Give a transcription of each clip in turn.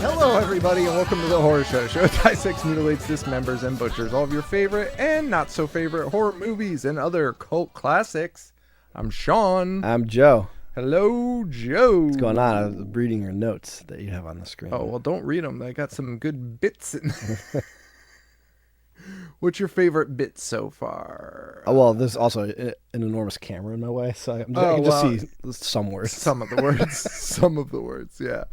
Hello, everybody, and welcome to the Horror Show. Show that dissects, mutilates, dismembers, and butchers all of your favorite and not so favorite horror movies and other cult classics. I'm Sean. I'm Joe. Hello, Joe. What's going on? I was reading your notes that you have on the screen. Oh, well, don't read them. I got some good bits in there. What's your favorite bit so far? Oh, well, there's also an enormous camera in my way, so I can just see some words. Some of the words. Some of the words, yeah.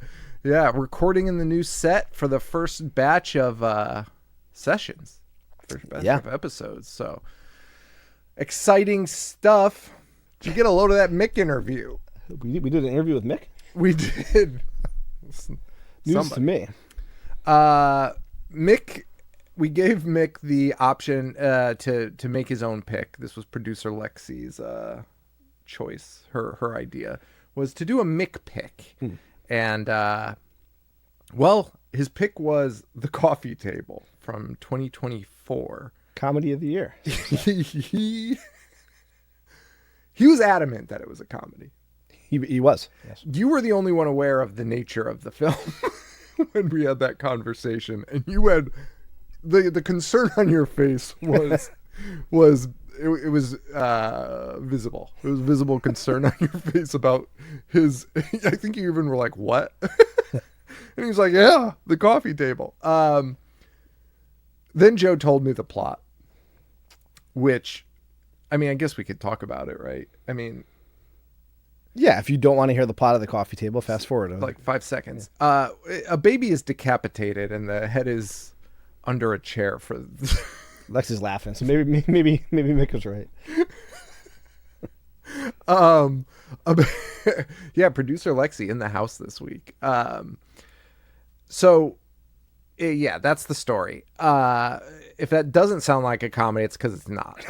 Yeah, recording in the new set for the first batch of sessions. First batch of episodes, so exciting stuff. Did you get a load of that Mick interview? We did an interview with Mick? We did. News to me. Mick, we gave Mick the option to make his own pick. This was producer Lexi's choice. Her idea was to do a Mick pick. And, well, his pick was The Coffee Table from 2024. Comedy of the year. He was adamant that it was a comedy. He was. Yes. You were the only one aware of the nature of the film when we had that conversation, and you had the concern on your face was visible. It was visible concern on your face about his. I think you even were like, "What?" And he's like, "Yeah, The Coffee Table." Then Joe told me the plot, which, I mean, I guess we could talk about it, right? I mean, yeah. If you don't want to hear the plot of The Coffee Table, fast forward like 5 seconds. Yeah. A baby is decapitated, and the head is under a chair for. Lex is laughing, so maybe Mick was right. Yeah, producer Lexi in the house this week. So yeah, that's the story. If that doesn't sound like a comedy, it's because it's not.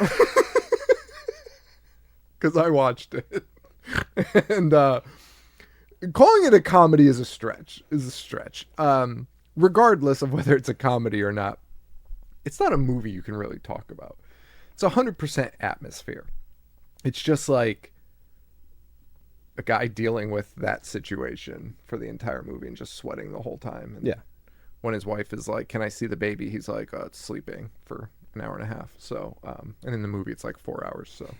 Because I watched it, and calling it a comedy is a stretch. Regardless of whether it's a comedy or not. It's not a movie you can really talk about. It's 100% atmosphere. It's just like a guy dealing with that situation for the entire movie and just sweating the whole time. And yeah. When his wife is like, "Can I see the baby?" He's like, "Oh, it's sleeping for an hour and a half." So, and in the movie, it's like 4 hours. So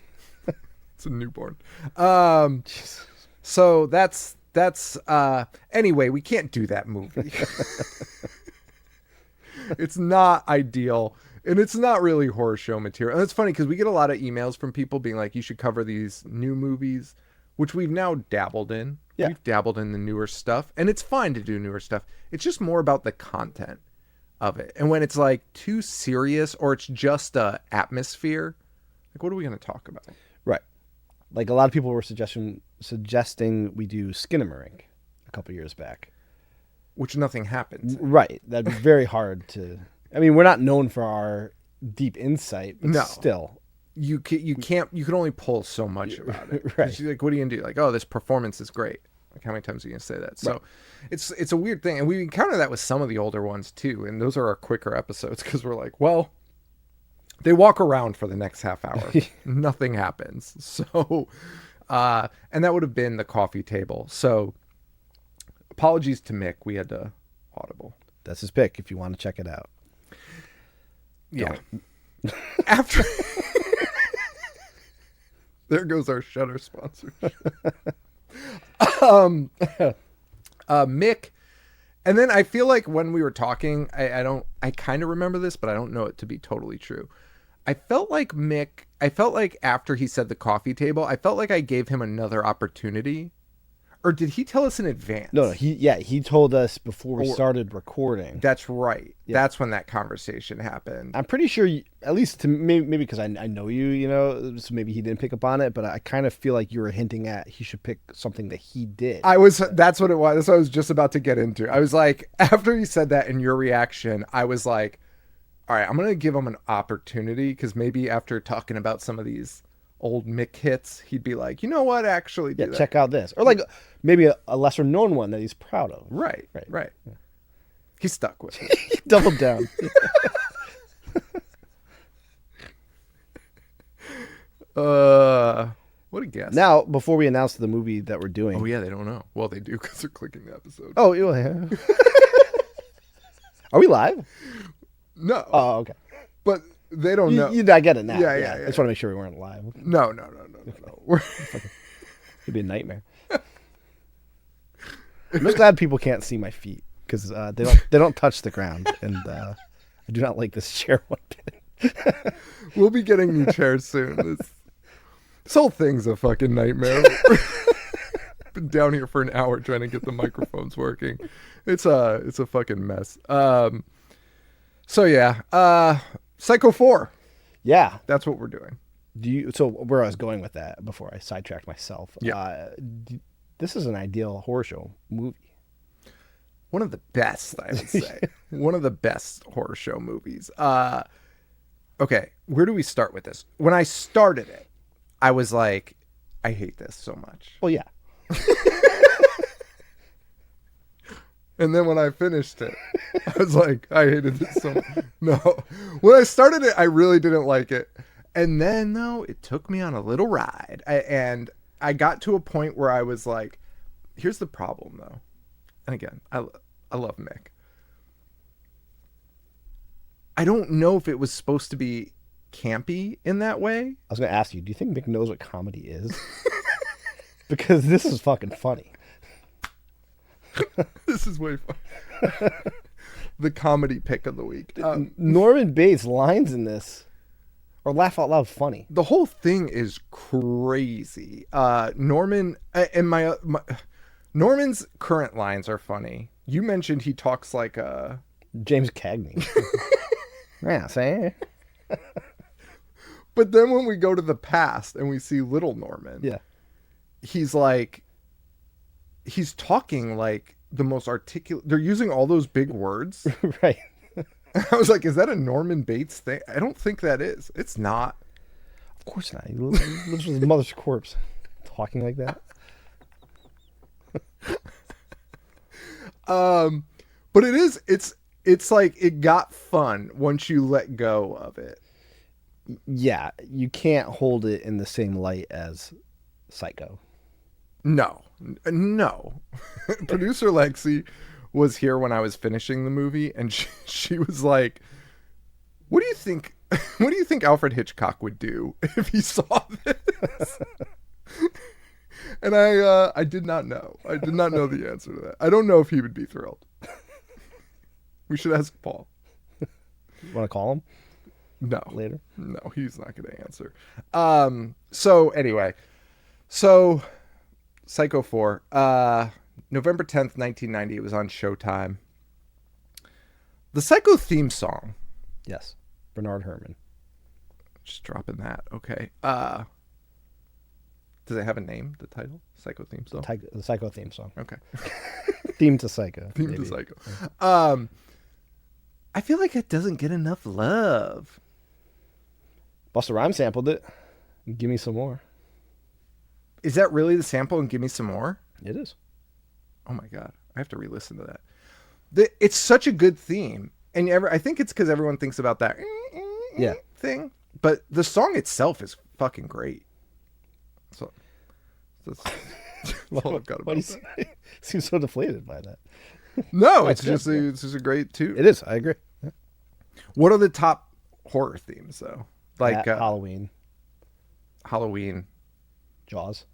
it's a newborn. So that's anyway, we can't do that movie. It's not ideal, and it's not really horror show material. And it's funny because we get a lot of emails from people being like, "You should cover these new movies," which we've now dabbled in. Yeah. We've dabbled in the newer stuff, and it's fine to do newer stuff. It's just more about the content of it. And when it's like too serious or it's just a atmosphere, like, what are we going to talk about? Right. Like a lot of people were suggesting we do Skinamarink a couple years back. Which nothing happens. Right. That'd be very hard to. I mean, we're not known for our deep insight, but still. You can only pull so much about it. Right. Like, what are you going to do? Like, "Oh, this performance is great." Like, how many times are you going to say that? So it's a weird thing. And we encounter that with some of the older ones too. And those are our quicker episodes because we're like, well, they walk around for the next half hour. Nothing happens. So, and that would have been The Coffee Table. So, apologies to Mick. We had to audible. That's his pick if you want to check it out. Yeah. After there goes our Shudder sponsorship. Mick, and then I feel like when we were talking, I kind of remember this, but I don't know it to be totally true. I felt like after he said The Coffee Table, I felt like I gave him another opportunity. Or did he tell us in advance? No, he told us before we started recording. That's right. Yeah. That's when that conversation happened. I'm pretty sure, at least to maybe because I know you, so maybe he didn't pick up on it, but I kind of feel like you were hinting at he should pick something that he did. That's what it was. That's what I was just about to get into. I was like, after he said that and your reaction, I was like, all right, I'm going to give him an opportunity because maybe after talking about some of these old Mick hits, he'd be like, "You know what, actually do that. Check out this." Or like maybe a lesser known one that he's proud of. Right. Yeah. He stuck with it. He doubled down. What a guess. Now, before we announce the movie that we're doing. Oh, yeah, they don't know. Well, they do because they're clicking the episode. Oh, yeah. Are we live? No. Oh, okay. But they don't know. I get it now. Yeah. I just want to make sure we weren't live. No. We're It'd be a nightmare. I'm just glad people can't see my feet because they don't touch the ground, and I do not like this chair one bit. We'll be getting new chairs soon. This whole thing's a fucking nightmare. Been down here for an hour trying to get the microphones working. It's a fucking mess. So yeah, Psycho 4. Yeah, That's what we're doing. So where I was going with that before I sidetracked myself. Yeah. This is an ideal horror show movie. One of the best, I would say. One of the best horror show movies. Okay, where do we start with this? When I started it, I was like, I hate this so much. Well, yeah. And then when I finished it, I was like, I hated this so much. No. When I started it, I really didn't like it. And then, though, it took me on a little ride. And I got to a point where I was like, here's the problem, though. And again, I love Mick. I don't know if it was supposed to be campy in that way. I was going to ask you, do you think Mick knows what comedy is? Because this is fucking funny. This is way fun. The comedy pick of the week. Norman Bates' lines in this are laugh out loud funny. The whole thing is crazy. Norman and Norman's current lines are funny. You mentioned he talks like a James Cagney. Yeah, say. But then when we go to the past and we see little Norman, Yeah. he's talking like the most articulate. They're using all those big words. Right. I was like, is that a Norman Bates thing? I don't think that is. It's not. Of course not. He lives with his mother's corpse. Talking like that. But it's like it got fun once you let go of it. Yeah, you can't hold it in the same light as Psycho. No. Producer Lexi was here when I was finishing the movie, and she was like, what do you think Alfred Hitchcock would do if he saw this? And I did not know. I did not know the answer to that. I don't know if he would be thrilled. We should ask Paul. Want to call him? No. Later? No, he's not going to answer. So anyway, Psycho 4, November 10th, 1990, it was on Showtime. The Psycho theme song. Yes. Bernard Herrmann. Just dropping that. Okay. Does it have a name, the title? Psycho theme song? The Psycho theme song. Okay. Theme to Psycho. Theme to Psycho. I feel like it doesn't get enough love. Busta Rhymes sampled it. Give me some more. Is that really the sample and Give Me Some More? It is. Oh my God. I have to re-listen to that. It's such a good theme. And I think it's because everyone thinks about that thing. But the song itself is fucking great. So that's all I've got about that. Seems so deflated by that. No, it's just a great tune. It is. I agree. Yeah. What are the top horror themes though? Like Halloween. Jaws.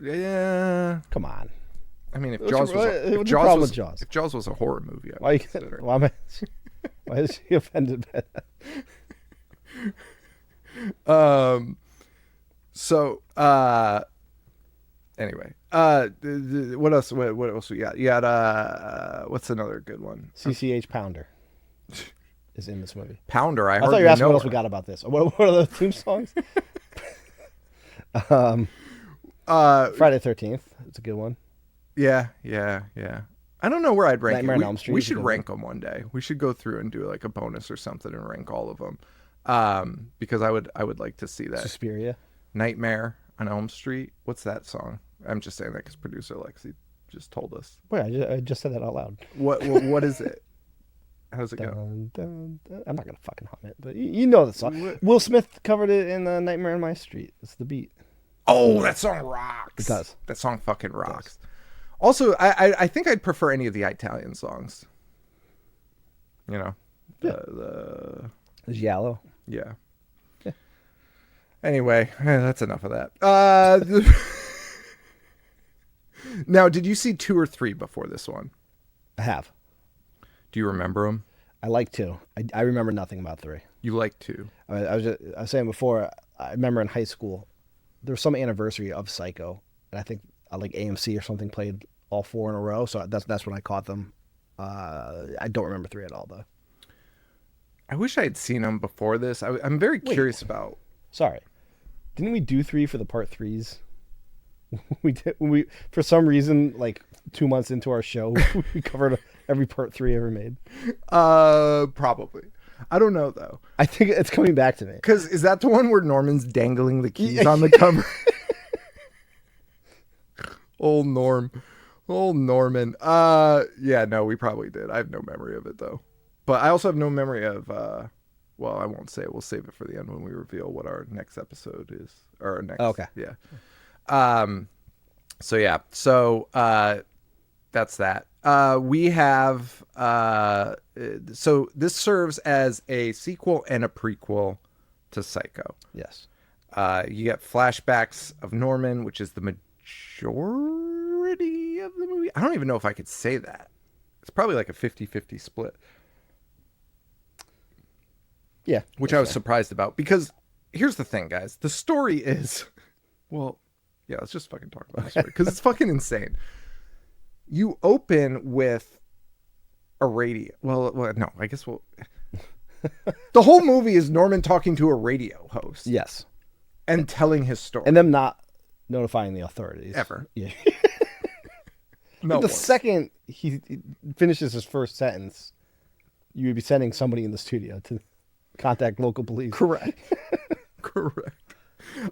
Yeah. Come on. I mean, if What's Jaws was a horror movie, I Why would consider it. Why is she offended by that? So anyway, what else? What else we got? You got what's another good one? CCH Pounder is in this movie. Pounder. I thought you were asking what else we got about this. What are the theme songs? Friday the 13th. It's a good one. Yeah. I don't know where I'd rank Nightmare it. on Elm Street We is a should good rank them one day. We should go through and do like a bonus or something and rank all of them. Because I would like to see that. Suspiria. Nightmare on Elm Street. What's that song? I'm just saying that because producer Lexi just told us. Wait, I just said that out loud. What is it? How's it go? Dun, dun, dun. I'm not gonna fucking hum it, but you know the song. Will Smith covered it in Nightmare on My Street. It's the beat. Oh, that song rocks. It does. That song fucking rocks. Also, I think I'd prefer any of the Italian songs. You know, the Giallo. yeah. Yeah. Anyway, that's enough of that. Now, did you see 2 or 3 before this one? I have. Do you remember them? I like 2. I remember nothing about 3. You like 2. I was saying before. I remember in high school, there was some anniversary of Psycho, and I think like AMC or something played all 4 in a row. So that's when I caught them. I don't remember 3 at all though. I wish I had seen them before this. I'm very curious about. Sorry, didn't we do 3 for the part 3s? We did. We for some reason like 2 months into our show, we covered every part 3 ever made. Probably. I don't know though. I think it's coming back to me. Because is that the one where Norman's dangling the keys on the cover? Old Norman. Yeah, no, we probably did. I have no memory of it though. But I also have no memory of. Well, I won't say it. We'll save it for the end when we reveal what our next episode is. Or our next. Okay. Yeah. So yeah. So that's that. We have so this serves as a sequel and a prequel to Psycho. Yes. You get flashbacks of Norman, which is the majority of the movie. I don't even know if I could say that. It's probably like a 50-50 split. Yeah. Which I was surprised about because here's the thing, guys. The story is, well, yeah, let's just fucking talk about the story because it's fucking insane. You open with a radio. Well, no, I guess we'll. The whole movie is Norman talking to a radio host. Yes. And telling his story. And them not notifying the authorities. Ever. Yeah. No. The second he finishes his first sentence, you would be sending somebody in the studio to contact local police. Correct. Correct.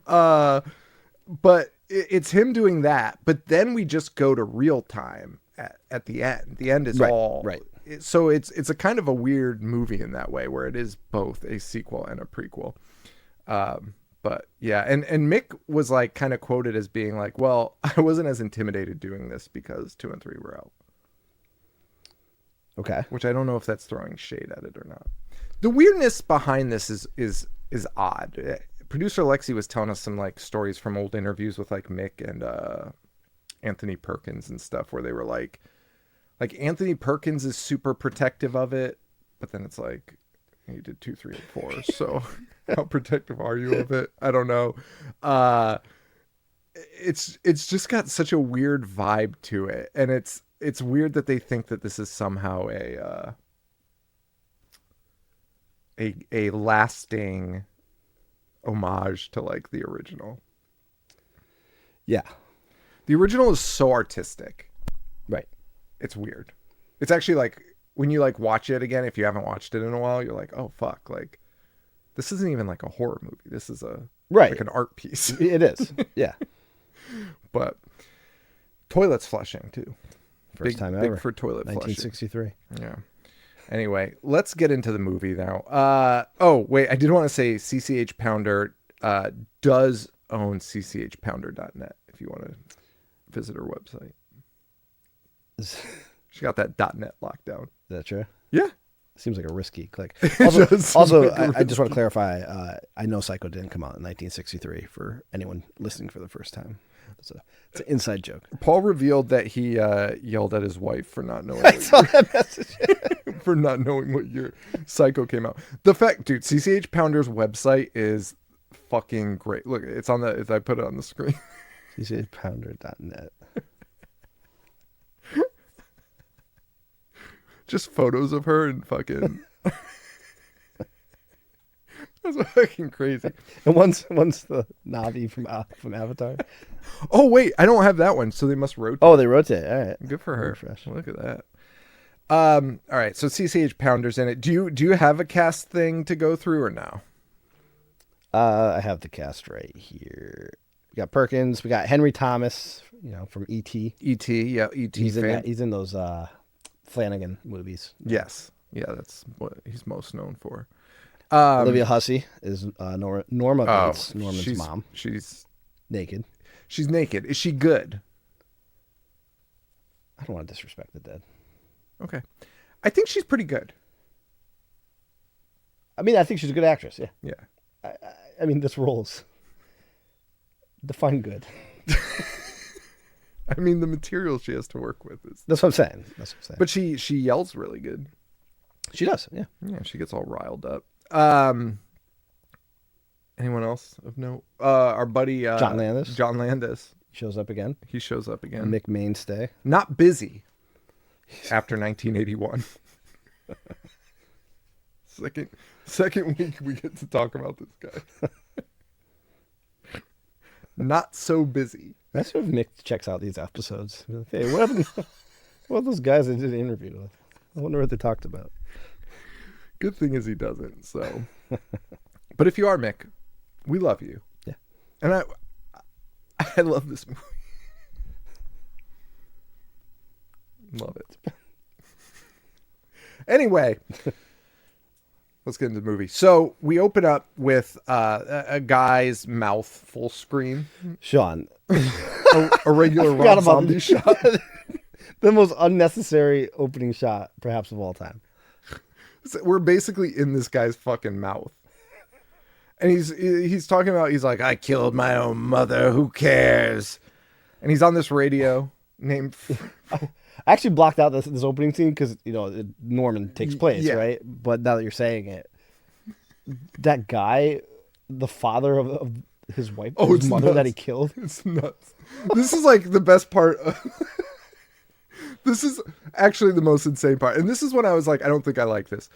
But it's him doing that. But then we just go to real time at the end. The end is all right. So it's a kind of a weird movie in that way, where it is both a sequel and a prequel. But yeah, and Mick was like kind of quoted as being like, "Well, I wasn't as intimidated doing this because 2 and 3 were out." Okay. Which I don't know if that's throwing shade at it or not. The weirdness behind this is odd. Producer Lexi was telling us some like stories from old interviews with like Mick and Anthony Perkins and stuff, where they were like Anthony Perkins is super protective of it, but then it's like you did 2, 3, and 4, so how protective are you of it? I don't know. It's just got such a weird vibe to it, and it's weird that they think that this is somehow a lasting homage to like the original. Yeah. The original is so artistic. Right. It's weird. It's actually like when you like watch it again, if you haven't watched it in a while, you're like, oh fuck, like this isn't even like a horror movie. This is like an art piece. It is. Yeah. But toilets flushing too. First time ever. Big for toilet 1963. flushing. Yeah. Anyway, let's get into the movie now. Oh wait, I did want to say CCH Pounder does own cchpounder.net if you want to visit her website. She got that .net lockdown. Is that true? Yeah. Seems like a risky click. Also, I just want to clarify. I know Psycho didn't come out in 1963 for anyone listening for the first time. It's an inside joke. Paul revealed that he yelled at his wife for not knowing. I saw that message. For not knowing what year Psycho came out. The fact, dude, CCH Pounder's website is fucking great. Look, it's on the. I put it on the screen. cchpounder.net. Just photos of her and fucking. That's fucking crazy. And one's the Navi from Avatar. Oh wait, I don't have that one, so they must rotate. Oh, they rotate. All right, good for her. Refresh. Look at that. All right, so CCH Pounder's in it. Do you have a cast thing to go through or no? I have the cast right here. We got Perkins. We got Henry Thomas. From E.T. E.T. Yeah, E.T. He's in those Flanagan movies. Yes. Yeah, that's what he's most known for. Olivia Hussey is Norma Bates, Norman's mom. She's naked. She's naked. Is she good? don't want to disrespect the dead. Okay. I think she's pretty good. I mean, I think she's a good actress. Yeah. Yeah. I mean, this role's define good. I mean, the material she has to work with is. That's what I'm saying. But she yells really good. She does. Yeah. Yeah, she gets all riled up. Anyone else of note? Our buddy John Landis. John Landis Shows up again. He shows up A again. Mick mainstay. Not busy. After 1981. Second week we get to talk about this guy. Not so busy. That's what Mick checks out these episodes. Hey, what happened? What are those guys I did an interview with? I wonder what they talked about. Good thing is he doesn't. So, but if you are Mick, we love you. Yeah, and I love this movie. Love it. Anyway, let's get into the movie. So we open up with a guy's mouth full screen. Sean, a regular Rob Zombie shot. The most unnecessary opening shot, perhaps, of all time. So we're basically in this guy's fucking mouth. And he's talking about, he's like, I killed my own mother, who cares? And he's on this radio named... I actually blocked out this opening scene because, Norman takes place, yeah. right? But now that you're saying it, that guy, the father of his wife, his mother nuts. That he killed. It's nuts. This is like the best part. This is actually the most insane part. And this is when I was like, I don't think I like this.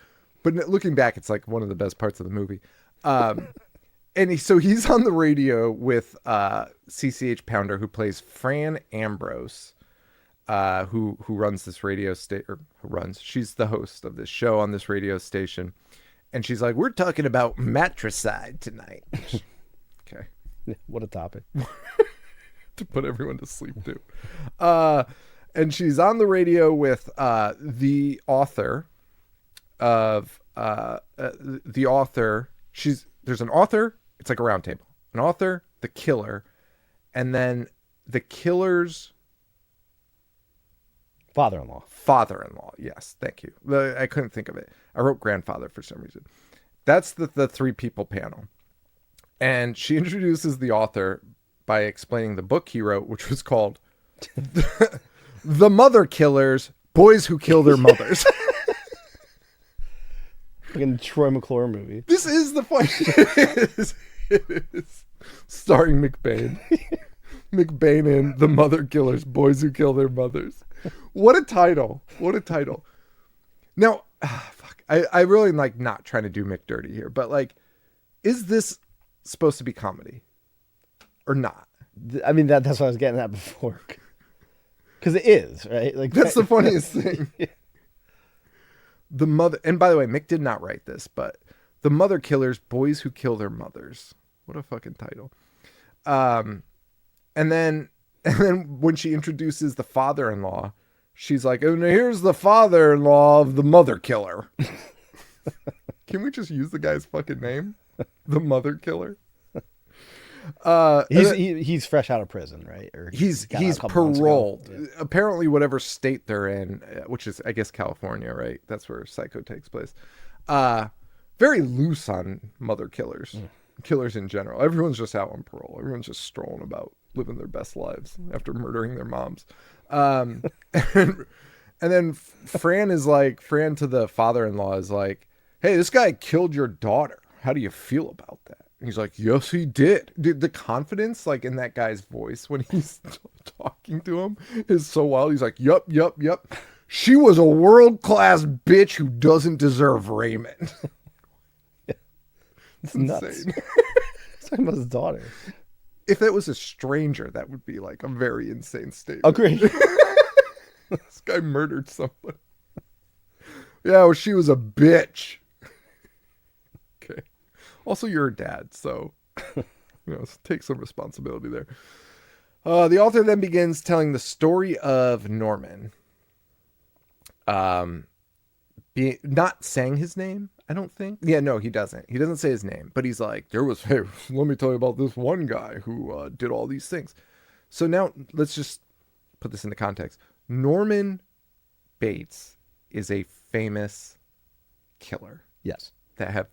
But looking back, it's like one of the best parts of the movie. And he's on the radio with CCH Pounder, who plays Fran Ambrose, who runs this radio station, or who runs. She's the host of this show on this radio station. And she's like, we're talking about matricide tonight. Okay. What a topic. To put everyone to sleep, too. And she's on the radio with the author of the author. There's an author. It's like a round table. An author, the killer, and then the killer's father-in-law. Father-in-law. Yes, thank you. I couldn't think of it. I wrote grandfather for some reason. That's the three people panel. And she introduces the author by explaining the book he wrote, which was called The Mother Killers, Boys Who Kill Their Mothers. Like in Troy McClure movie. This is the point. It is. Starring McBain. McBain in The Mother Killers, Boys Who Kill Their Mothers. What a title. What a title. Now, fuck. I really like not trying to do Mick dirty here, but like, is this supposed to be comedy or not? I mean, that's what I was getting at before. Because it is, right? Like that's the funniest thing. The mother, and by the way, Mick did not write this, but The Mother Killers, Boys Who Kill Their Mothers. What a fucking title. And then when she introduces the father-in-law, she's like, and here's the father-in-law of the mother killer. Can we just use the guy's fucking name? The Mother Killer. He's fresh out of prison, right? Or he's paroled. Yeah. Apparently, whatever state they're in, which is, I guess, California, right? That's where Psycho takes place. Very loose on mother killers, killers in general. Everyone's just out on parole. Everyone's just strolling about, living their best lives after murdering their moms. And then Fran to the father-in-law is like, hey, this guy killed your daughter. How do you feel about that? And he's like, yes, he did. Dude, the confidence like in that guy's voice when he's talking to him is so wild. He's like, yup. She was a world-class bitch who doesn't deserve Raymond. It's nuts. He's talking about his daughter. If it was a stranger, that would be like a very insane statement. Agreed. This guy murdered someone. Yeah, well, she was a bitch. Okay. Also, you're a dad, so take some responsibility there. The author then begins telling the story of Norman. Not saying his name, I don't think. Yeah, no, he doesn't. He doesn't say his name, but he's like, hey, let me tell you about this one guy who did all these things. So now let's just put this into context. Norman Bates is a famous killer Yes. that have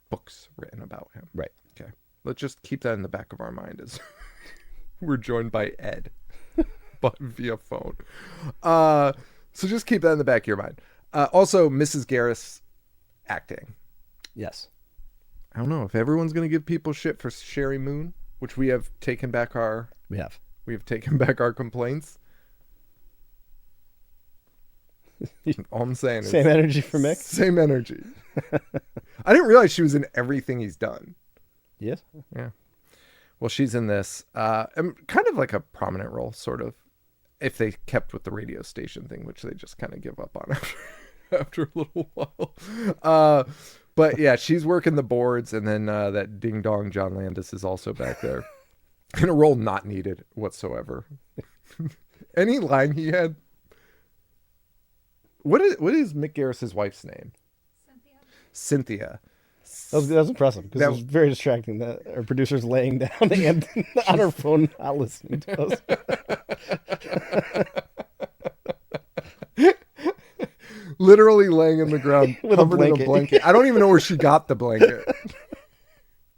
books written about him. Right. Okay. Let's just keep that in the back of our mind as we're joined by Ed, but via phone. So just keep that in the back of your mind. Also, Mrs. Garris acting. Yes. I don't know if everyone's going to give people shit for Sherry Moon, which we have taken back our... We have. We have taken back our complaints. All I'm saying is... Same energy for Mick? Same energy. I didn't realize she was in everything he's done. Yes. Yeah. Well, she's in this. Kind of like a prominent role, sort of. If they kept with the radio station thing, which they just kind of give up on after a little while. But yeah, she's working the boards, and then that ding dong John Landis is also back there in a role not needed whatsoever. Any line he had. What is Mick Garris' wife's name? Cynthia. That was impressive because it was very distracting that our producer's laying down and on her phone not listening to us. Literally laying in the ground With covered a in a blanket. I don't even know where she got the blanket.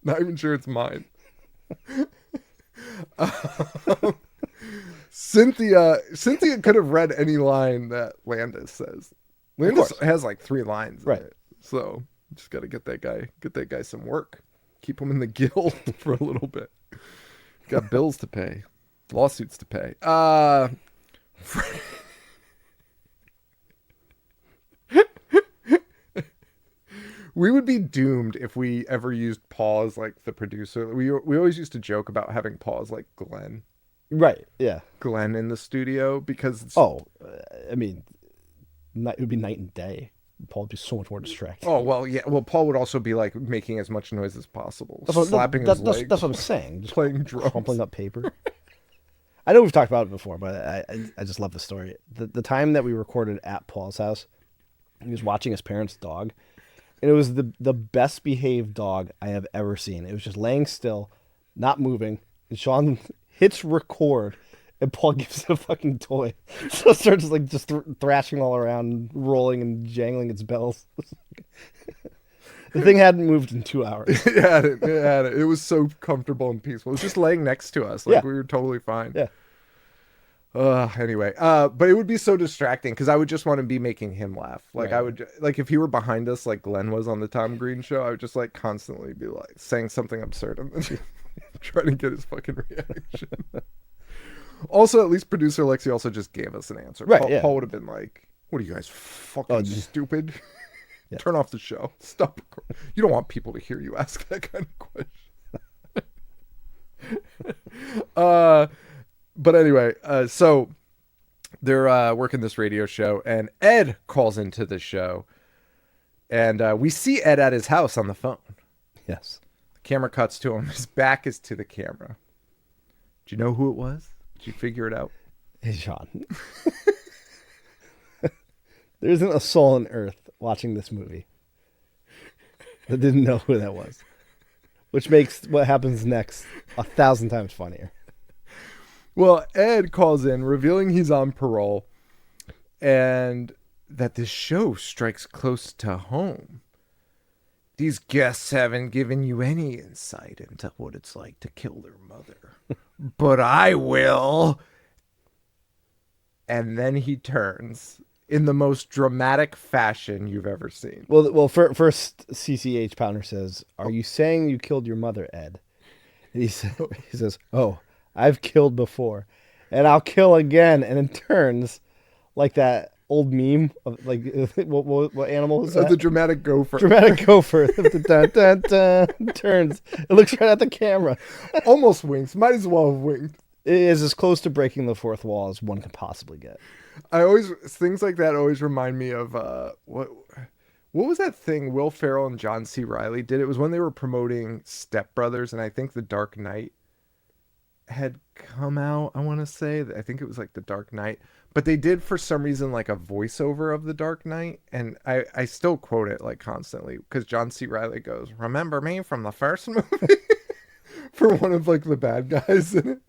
Not even sure it's mine. Cynthia could have read any line that Landis says. Landis has like 3 lines in it. So just got to get that guy some work. Keep him in the guild for a little bit. Got bills to pay, lawsuits to pay. We would be doomed if we ever used Paul as like the producer. We always used to joke about having Paul as like Glenn. Right. Yeah. Glenn in the studio because I mean, it would be night and day. Paul would be so much more distracting. Oh well, yeah. Well, Paul would also be like making as much noise as possible, slapping his legs. That's what I'm saying. Just playing drums, crumpling up paper. I know we've talked about it before, but I just love the story. The time that we recorded at Paul's house, he was watching his parents' dog, and it was the best behaved dog I have ever seen. It was just laying still, not moving, and Sean hits record, and Paul gives it a fucking toy. So it starts like just thrashing all around, rolling and jangling its bells. The thing hadn't moved in 2 hours. It had it. It was so comfortable and peaceful. It was just laying next to us. Like we were totally fine. Yeah. Anyway, but it would be so distracting because I would just want to be making him laugh. Like I would, like if he were behind us, like Glenn was on the Tom Green show, I would just like constantly be like saying something absurd and then trying to get his fucking reaction. Also, at least producer Lexi also just gave us an answer. Right. Paul would have been like, "What are you guys fucking stupid? Yeah. Turn off the show. Stop recording. You don't want people to hear you ask that kind of question." But anyway, so they're working this radio show, and Ed calls into the show, and we see Ed at his house on the phone. Yes. The camera cuts to him. His back is to the camera. Do you know who it was? Did you figure it out? Hey, Sean. There isn't a soul on earth watching this movie that didn't know who that was, which makes what happens next 1,000 times funnier. Well, Ed calls in, revealing he's on parole, and that this show strikes close to home. These guests haven't given you any insight into what it's like to kill their mother. But I will. And then he turns in the most dramatic fashion you've ever seen. Well, first CCH Pounder says, "Are you saying you killed your mother, Ed?" And he says, "Oh, I've killed before, and I'll kill again." And it turns like that old meme of like what animal is that? The dramatic gopher. Dramatic gopher. Dun, dun, dun, turns. It looks right at the camera. Almost winks. Might as well have winked. It is as close to breaking the fourth wall as one can possibly get. Things like that always remind me of what was that thing Will Ferrell and John C. Reilly did? It was when they were promoting Step Brothers, and I think The Dark Knight had come out. I want to say I think it was like The Dark Knight, but they did for some reason like a voiceover of The Dark Knight, and I still quote it like constantly because John C. Reilly goes, "Remember me from the first movie?" for one of like the bad guys in it.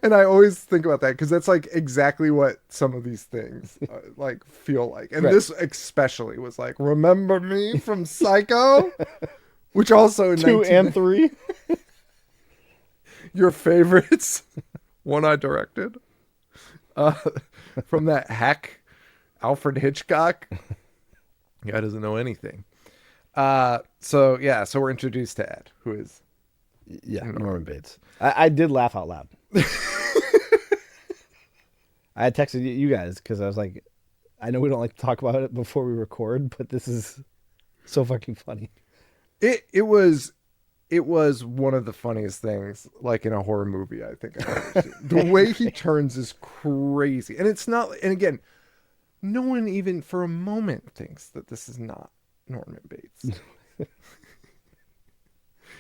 And I always think about that because that's like exactly what some of these things like feel like. And Right. this especially was like, remember me from Psycho? Which also in 2 and 3. your favorites, one I directed, uh, from that hack Alfred Hitchcock. Guy doesn't know anything. So we're introduced to Ed, who is Norman Bates. I did laugh out loud. I had texted you guys because I was like, I know we don't like to talk about it before we record, but this is so fucking funny. it was one of the funniest things, like in a horror movie, I think I've ever seen. The way he turns is crazy. And it's not, and again, no one even for a moment thinks that this is not Norman Bates.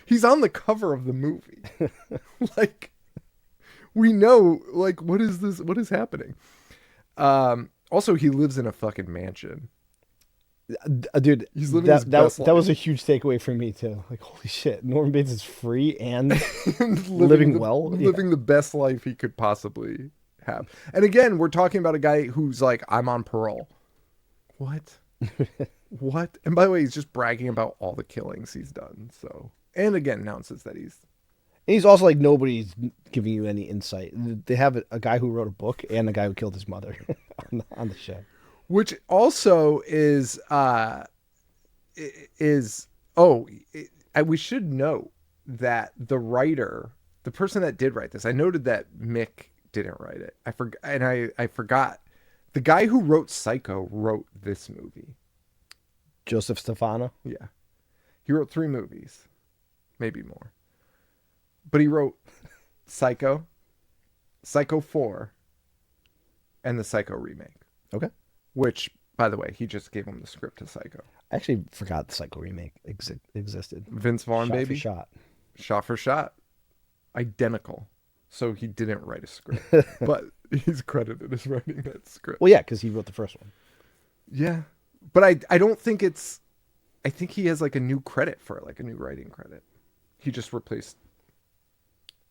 He's on the cover of the movie. Like, we know, like, what is this? What is happening? Also, he lives in a fucking mansion. Dude, He's living his that best life. was a huge takeaway for me too. Like, holy shit, Norman Bates is free and living the best life he could possibly have. And again, we're talking about a guy who's like, I'm on parole. What? What? And by the way, he's just bragging about all the killings he's done. So, and again, announces that And he's also like, nobody's giving you any insight. They have a guy who wrote a book and a guy who killed his mother on the show. which also is we should note that the writer, the person that did write this, I noted that Mick didn't write it. I forgot the guy who wrote Psycho wrote this movie. Joseph Stefano. Yeah, he wrote 3 movies, maybe more, but he wrote Psycho, Psycho 4, and the Psycho remake. Okay. Which, by the way, he just gave him the script to Psycho. I actually forgot the Psycho remake existed. Vince Vaughn, Shot baby. for shot. Shot for shot. Identical. So he didn't write a script, but he's credited as writing that script. Well, yeah, because he wrote the first one. Yeah. But I don't think it's... I think he has like a new credit for it, like a new writing credit. He just replaced...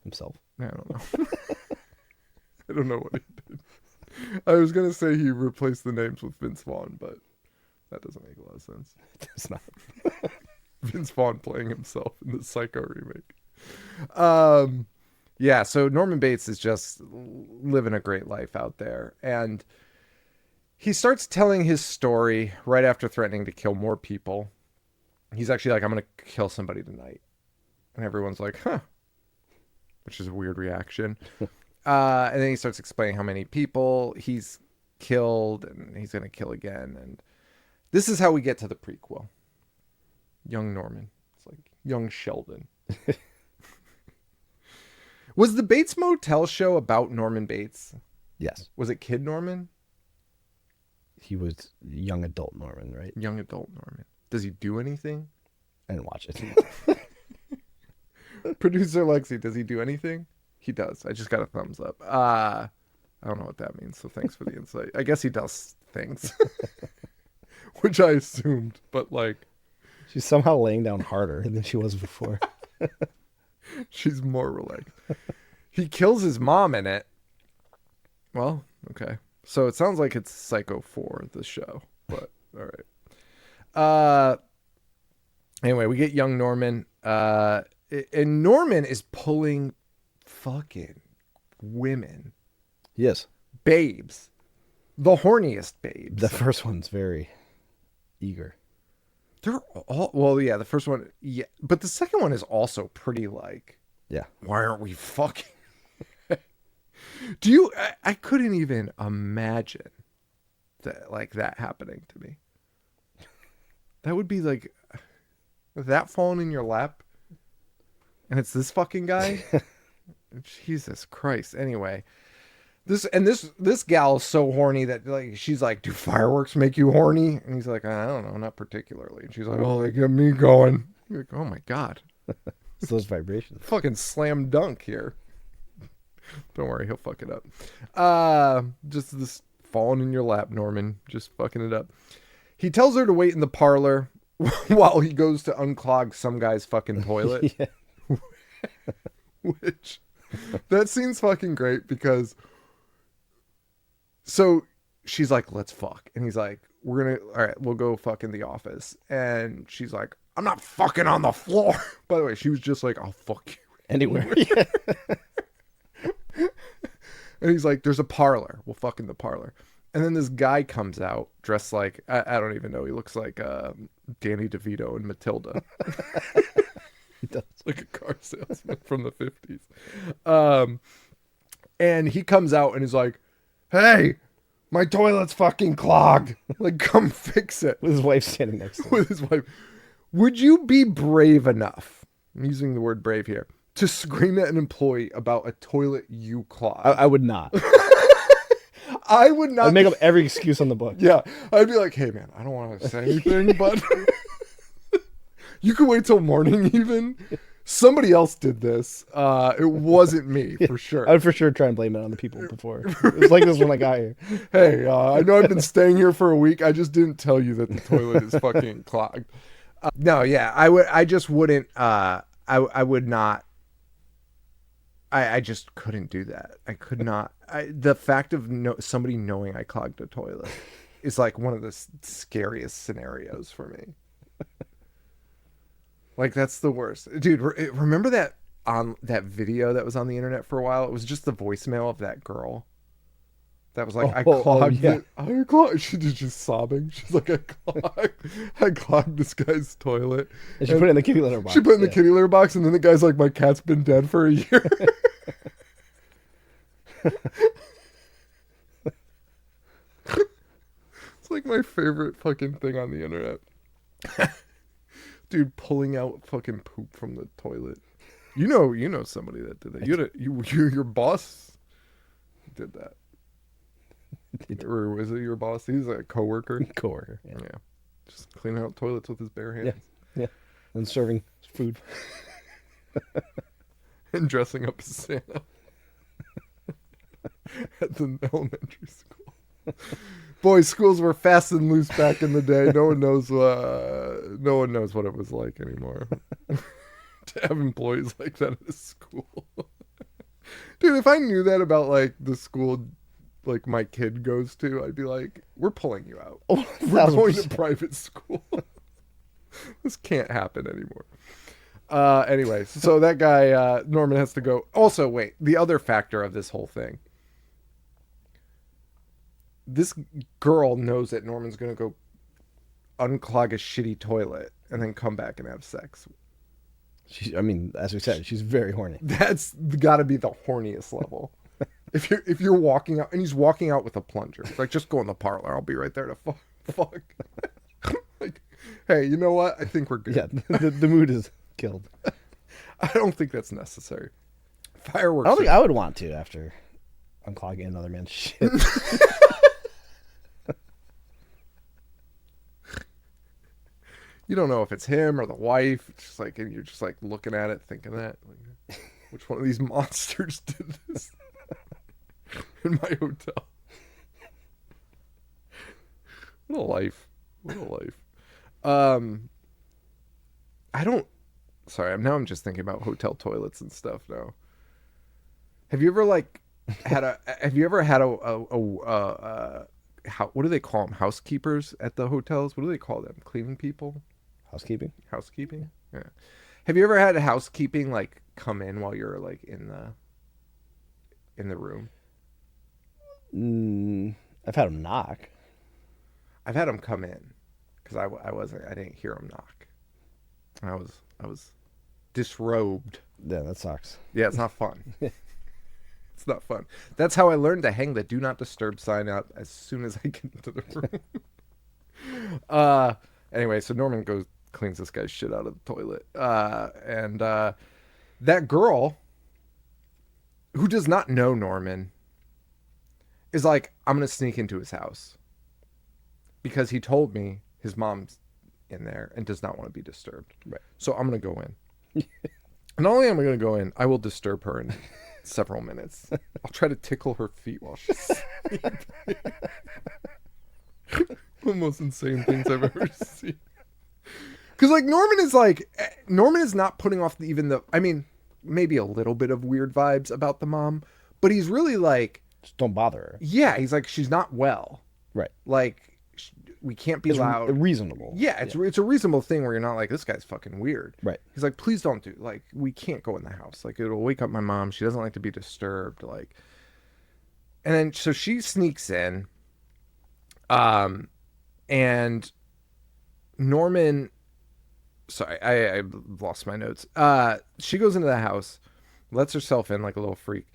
Himself. I don't know. I don't know what he did. I was going to say he replaced the names with Vince Vaughn, but that doesn't make a lot of sense. It's not. Vince Vaughn playing himself in the Psycho remake. Yeah, so Norman Bates is just living a great life out there. And he starts telling his story right after threatening to kill more people. He's actually like, I'm going to kill somebody tonight. And everyone's like, huh. Which is a weird reaction. And then he starts explaining how many people he's killed and he's going to kill again. And this is how we get to the prequel. Young Norman. It's like young Sheldon. Was the Bates Motel show about Norman Bates? Yes. Was it Kid Norman? He was young adult Norman, right? Young adult Norman. Does he do anything? I didn't watch it. Producer Lexi, does he do anything? He does. I just got a thumbs up. I don't know what that means, so thanks for the insight. I guess he does things. Which I assumed, but like... She's somehow laying down harder than she was before. She's more relaxed. He kills his mom in it. Well, okay. So it sounds like it's Psycho 4, the show. But, all right. Anyway, we get young Norman. And Norman is pulling fucking women. Yes. Babes. The horniest babes. The first one's very eager. They're all... Well, yeah, the first one... Yeah. But the second one is also pretty like... Yeah. Why aren't we fucking... Do you... I couldn't even imagine that happening to me. That would be like... That falling in your lap? And it's this fucking guy? Jesus Christ. Anyway... This gal is so horny that like she's like, do fireworks make you horny? And he's like, I don't know, not particularly. And she's like, oh, they get me going. You're like, oh my God. It's those vibrations. Fucking slam dunk here. Don't worry, he'll fuck it up. Just this falling in your lap, Norman. Just fucking it up. He tells her to wait in the parlor while he goes to unclog some guy's fucking toilet. Yeah. Which That scene's fucking great because so she's like, let's fuck. And he's like, all right, we'll go fuck in the office. And she's like, I'm not fucking on the floor. By the way, she was just like, I'll fuck you Anywhere. And he's like, there's a parlor. We'll fuck in the parlor. And then this guy comes out dressed like, I don't even know. He looks like Danny DeVito and Matilda. He does. Like a car salesman from the 50s. And he comes out and is like, hey, my toilet's fucking clogged. Like, come fix it. With his wife standing next to him. With his wife. Would you be brave enough, I'm using the word brave here, to scream at an employee about a toilet you clogged? I would not. I would not. I'd make up every excuse on the book. Yeah. I'd be like, hey, man, I don't want to say anything, but you can wait till morning even. Somebody else did this. It wasn't me, for sure. I would for sure try and blame it on the people before. It's like this when I got here. Hey, I know I've been staying here for a week. I just didn't tell you that the toilet is fucking clogged. No, yeah, I just wouldn't. I would not. I just couldn't do that. I could not. The fact of somebody knowing I clogged a toilet is like one of the scariest scenarios for me. Like, that's the worst. Dude, remember that video that was on the internet for a while? It was just the voicemail of that girl. That was like, I clogged it. I clogged. She was just sobbing. She's like, I clogged this guy's toilet. And she put it in the kitty litter box. She put it in the kitty litter box, and then the guy's like, my cat's been dead for a year. It's like my favorite fucking thing on the internet. Dude, pulling out fucking poop from the toilet. You know somebody that did that. Your boss did that. Or was it your boss? He's a coworker. Coworker. Yeah. Just cleaning out toilets with his bare hands. Yeah. And serving food. And dressing up as Santa. At the elementary school. Boys, schools were fast and loose back in the day. No one knows what it was like anymore. To have employees like that at a school. Dude, if I knew that about like the school like my kid goes to, I'd be like, we're pulling you out. Oh, we're going to private school. This can't happen anymore. Anyway, so that guy, Norman has to go. Also, wait, the other factor of this whole thing. This girl knows that Norman's going to go unclog a shitty toilet and then come back and have sex. As we said, she's very horny. That's got to be the horniest level. If you're walking out, and he's walking out with a plunger, it's like, just go in the parlor. I'll be right there to fuck. Like, hey, you know what? I think we're good. Yeah, the mood is killed. I don't think that's necessary. Fireworks. I don't think I would want to after unclogging another man's shit. You don't know if it's him or the wife. It's just like, and you're just like looking at it, thinking that, like, which one of these monsters did this in my hotel? What a life! What a life! I'm just thinking about hotel toilets and stuff now. Have you ever had what do they call them? Housekeepers at the hotels? What do they call them? Cleaning people? Housekeeping? Yeah. Have you ever had a housekeeping like come in while you're like in the room? I've had them knock. I've had them come in because I didn't hear them knock. I was disrobed. Yeah, that sucks. Yeah, it's not fun. It's not fun. That's how I learned to hang the do not disturb sign out as soon as I get into the room. Anyway, so Norman cleans this guy's shit out of the toilet. And that girl, who does not know Norman, is like, I'm going to sneak into his house. Because he told me his mom's in there and does not want to be disturbed. Right. So I'm going to go in. And not only am I going to go in, I will disturb her in several minutes. I'll try to tickle her feet while she's sleeping. The most insane things I've ever seen. Because like Norman is not putting off maybe a little bit of weird vibes about the mom, but he's really like, Just don't bother her. yeah, he's like, she's not well. Right. Like, we can't be loud. Reasonable. Yeah, it's a reasonable thing where you're not like, this guy's fucking weird. Right. He's like, please don't do, like, we can't go in the house. Like, it'll wake up my mom. She doesn't like to be disturbed. Like, and then, so she sneaks in, and Norman, sorry, I lost my notes. She goes into the house, lets herself in like a little freak.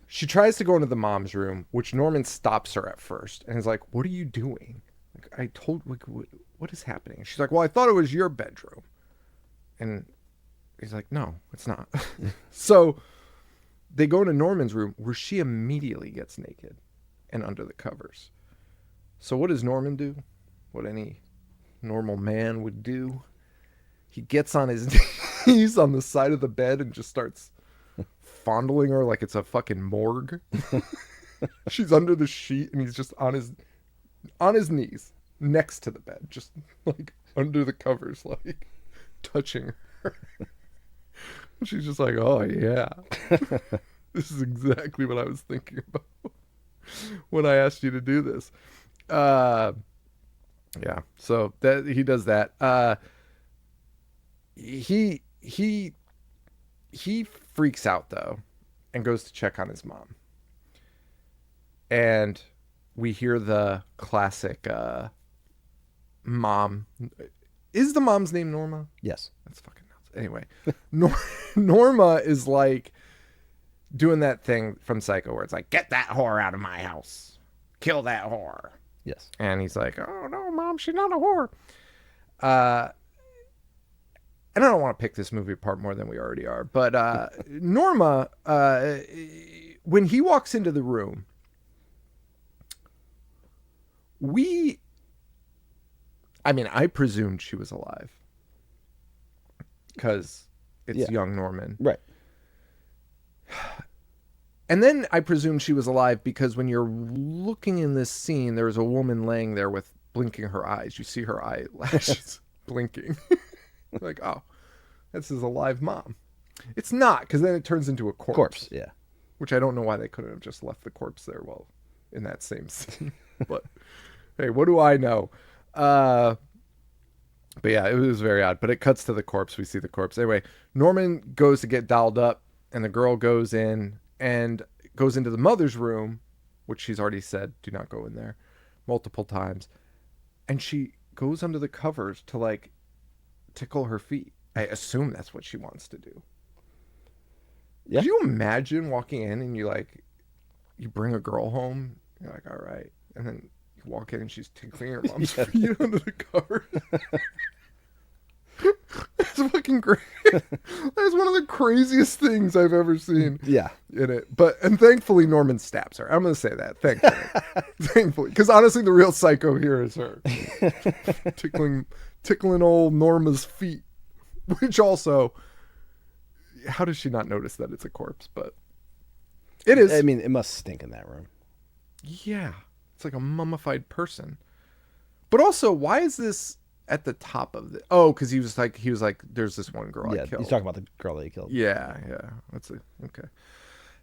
She tries to go into the mom's room, which Norman stops her at first and is like, what are you doing? Like, I told, like, what is happening? She's like, well, I thought it was your bedroom. And he's like, no, it's not. So they go into Norman's room where she immediately gets naked and under the covers. So what does Norman do? What any normal man would do? He gets on his knees on the side of the bed and just starts fondling her like it's a fucking morgue. She's under the sheet and he's just on his knees next to the bed, just like under the covers, like touching her. She's just like, oh yeah, this is exactly what I was thinking about when I asked you to do this. Yeah, so that he does that. He freaks out though and goes to check on his mom. And we hear the classic mom. Is the mom's name Norma? Yes. That's fucking nuts. Anyway, Norma is like doing that thing from Psycho where it's like, get that whore out of my house. Kill that whore. Yes. And he's like, oh no, Mom, she's not a whore. And I don't want to pick this movie apart more than we already are, but Norma, when he walks into the room, I presumed she was alive because it's young Norman. Right. And then I presumed she was alive because when you're looking in this scene, there was a woman laying there with blinking her eyes. You see her eyelashes blinking. Like, oh, this is a live mom. It's not, because then it turns into a corpse. Yeah. Which I don't know why they couldn't have just left the corpse there while in that same scene. But hey, what do I know? But yeah, it was very odd. But it cuts to the corpse. We see the corpse. Anyway, Norman goes to get dolled up, and the girl goes in and goes into the mother's room, which she's already said, do not go in there, multiple times. And she goes under the covers to like tickle her feet. I assume that's what she wants to do. Yeah. Could you imagine walking in and you bring a girl home, you're like, all right, and then you walk in and she's tickling your mom's feet under the covers? That's fucking great. That's one of the craziest things I've ever seen. Yeah. In it. And thankfully Norman stabs her. I'm going to say that. Thankfully. Because honestly, the real psycho here is her. Tickling old Norma's feet. Which also, how does she not notice that it's a corpse? But it is. I mean, it must stink in that room. Yeah. It's like a mummified person. But also, why is this at the top of the... Oh, because he was like, there's this one girl I killed. He's talking about the girl that he killed. Yeah. Okay.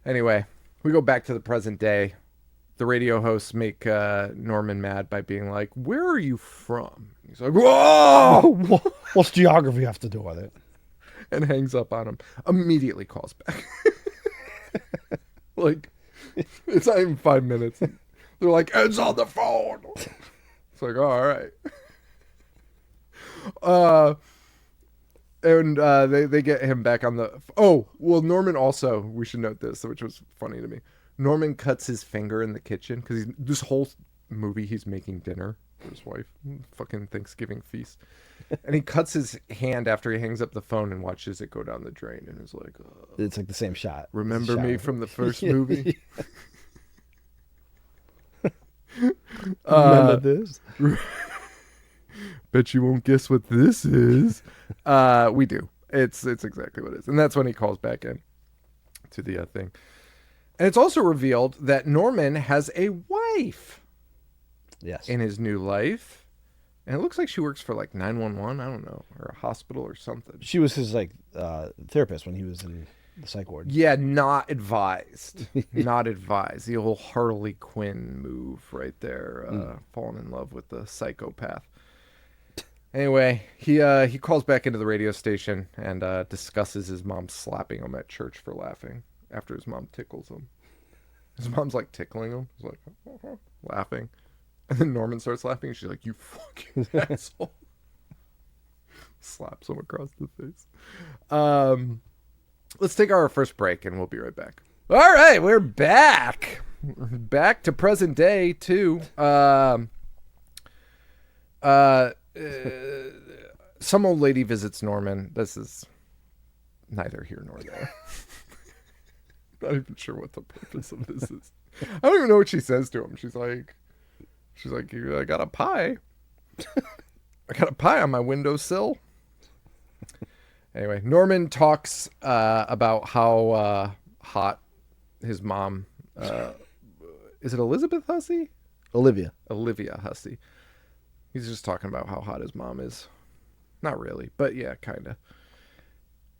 Anyway, we go back to the present day. The radio hosts make Norman mad by being like, where are you from? He's like, whoa! What's geography have to do with it? And hangs up on him. Immediately calls back. Like, it's not even 5 minutes. They're like, Ed's on the phone. It's like, oh, all right. They get him back on the... Oh, well, Norman also, we should note this, which was funny to me. Norman cuts his finger in the kitchen because this whole movie he's making dinner for his wife, fucking Thanksgiving feast, and he cuts his hand after he hangs up the phone and watches it go down the drain, and is like, it's like the same shot. Remember me from the first movie? Remember this? Bet you won't guess what this is. We do. It's exactly what it is, and that's when he calls back in to the thing. And it's also revealed that Norman has a wife. Yes. In his new life. And it looks like she works for like 911, I don't know, or a hospital or something. She was his therapist when he was in the psych ward. Yeah, not advised. Not advised. The old Harley Quinn move right there. Falling in love with the psychopath. Anyway, he calls back into the radio station and discusses his mom slapping him at church for laughing after his mom tickles him. His mom's like tickling him. He's like laughing. And then Norman starts laughing. And she's like, "You fucking asshole." Slaps him across the face. Let's take our first break and we'll be right back. All right, we're back. Back to present day too. Some old lady visits Norman. This is neither here nor there. Not even sure what the purpose of this is. I don't even know what she says to him. She's like, "I got a pie. I got a pie on my windowsill." Anyway, Norman talks about how hot his mom. Is it Elizabeth Hussey? Olivia Hussey. He's just talking about how hot his mom is. Not really, but yeah, kind of.